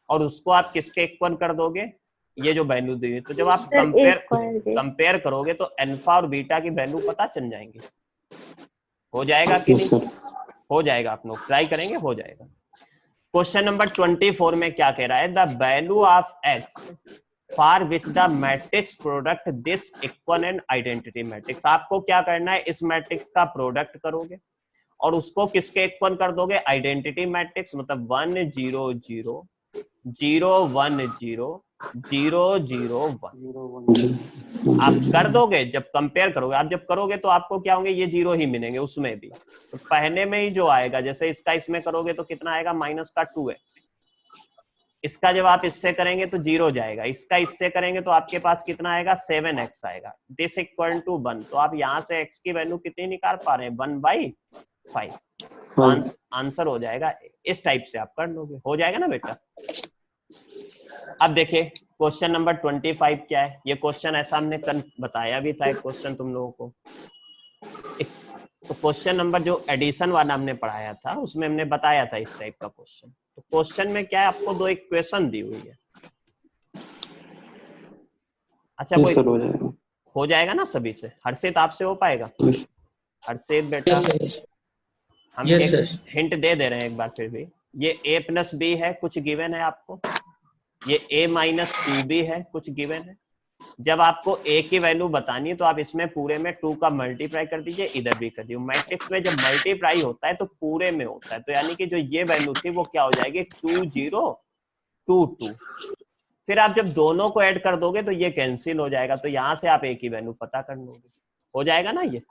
और उसको आप किसके इक्वल कर दोगे, ये जो वैल्यू दी है। तो जब आप कंपेयर करोगे तो अल्फा और बीटा की वैल्यू पता चल जाएंगे। हो जाएगा कि नहीं? हो जाएगा, आप लोग ट्राई करेंगे, हो जाएगा। क्वेश्चन नंबर 24 में क्या कह रहा है, the value of x for which the matrix product this equal and identity matrix. आपको क्या करना है, इस मैट्रिक्स का प्रोडक्ट करोगे और उसको किसके इक्वल कर दोगे, आइडेंटिटी मैट्रिक्स, मतलब 1 0 0 0 1 0 0 0 1 आप कर दोगे। जब कंपेयर करोगे, आप जब करोगे तो आपको क्या होंगे, ये जीरो ही मिलेंगे उसमें भी। तो पहले में ही जो आएगा, जैसे इसका इसमें करोगे तो कितना आएगा, माइनस का 2x। इसका जब आप इससे करेंगे तो 0 जाएगा, इसका इससे करेंगे तो आपके पास कितना आएगा, 7x आएगा। दिस इक्वल टू 1, तो आप यहाँ से x की वैल्यू कितनी निकाल पा रहे हैं, 1/5। आंसर हो जाएगा। इस टाइप से आप कर लोगे, हो जाएगा ना बेटा। अब देखिए क्वेश्चन नंबर 25 क्या है, ये क्वेश्चन ऐसा हमने बताया भी था, एक क्वेश्चन तुम लोगों को। तो क्वेश्चन नंबर जो एडिशन वाला हमने पढ़ाया था उसमें हमने बताया था इस टाइप का क्वेश्चन। तो क्वेश्चन में क्या है, आपको दो इक्वेशन दी हुई है। अच्छा कोई हो जाएगा ना सभी से? हर्षित आपसे हो पाएगा? हर्षित बेटा हम एक हिंट दे दे रहे हैं एक बार फिर भी। ये a प्लस बी है, कुछ गिवन है आपको। ये a माइनस 2b है, कुछ गिवन है। जब आपको a की वैल्यू बतानी है तो आप इसमें पूरे में 2 का मल्टीप्लाई कर दीजिए, इधर भी कर दीजिए। मैट्रिक्स में जब मल्टीप्लाई होता है तो पूरे में होता है, तो यानी कि जो ये वैल्यू थी वो क्या हो जाएगी, 2 0 2 2। फिर आप जब दोनों को ऐड कर दोगे तो ये कैंसिल हो जाएगा, तो यहाँ से आप a की वैल्यू पता कर लोगे। हो जाएगा ना ये?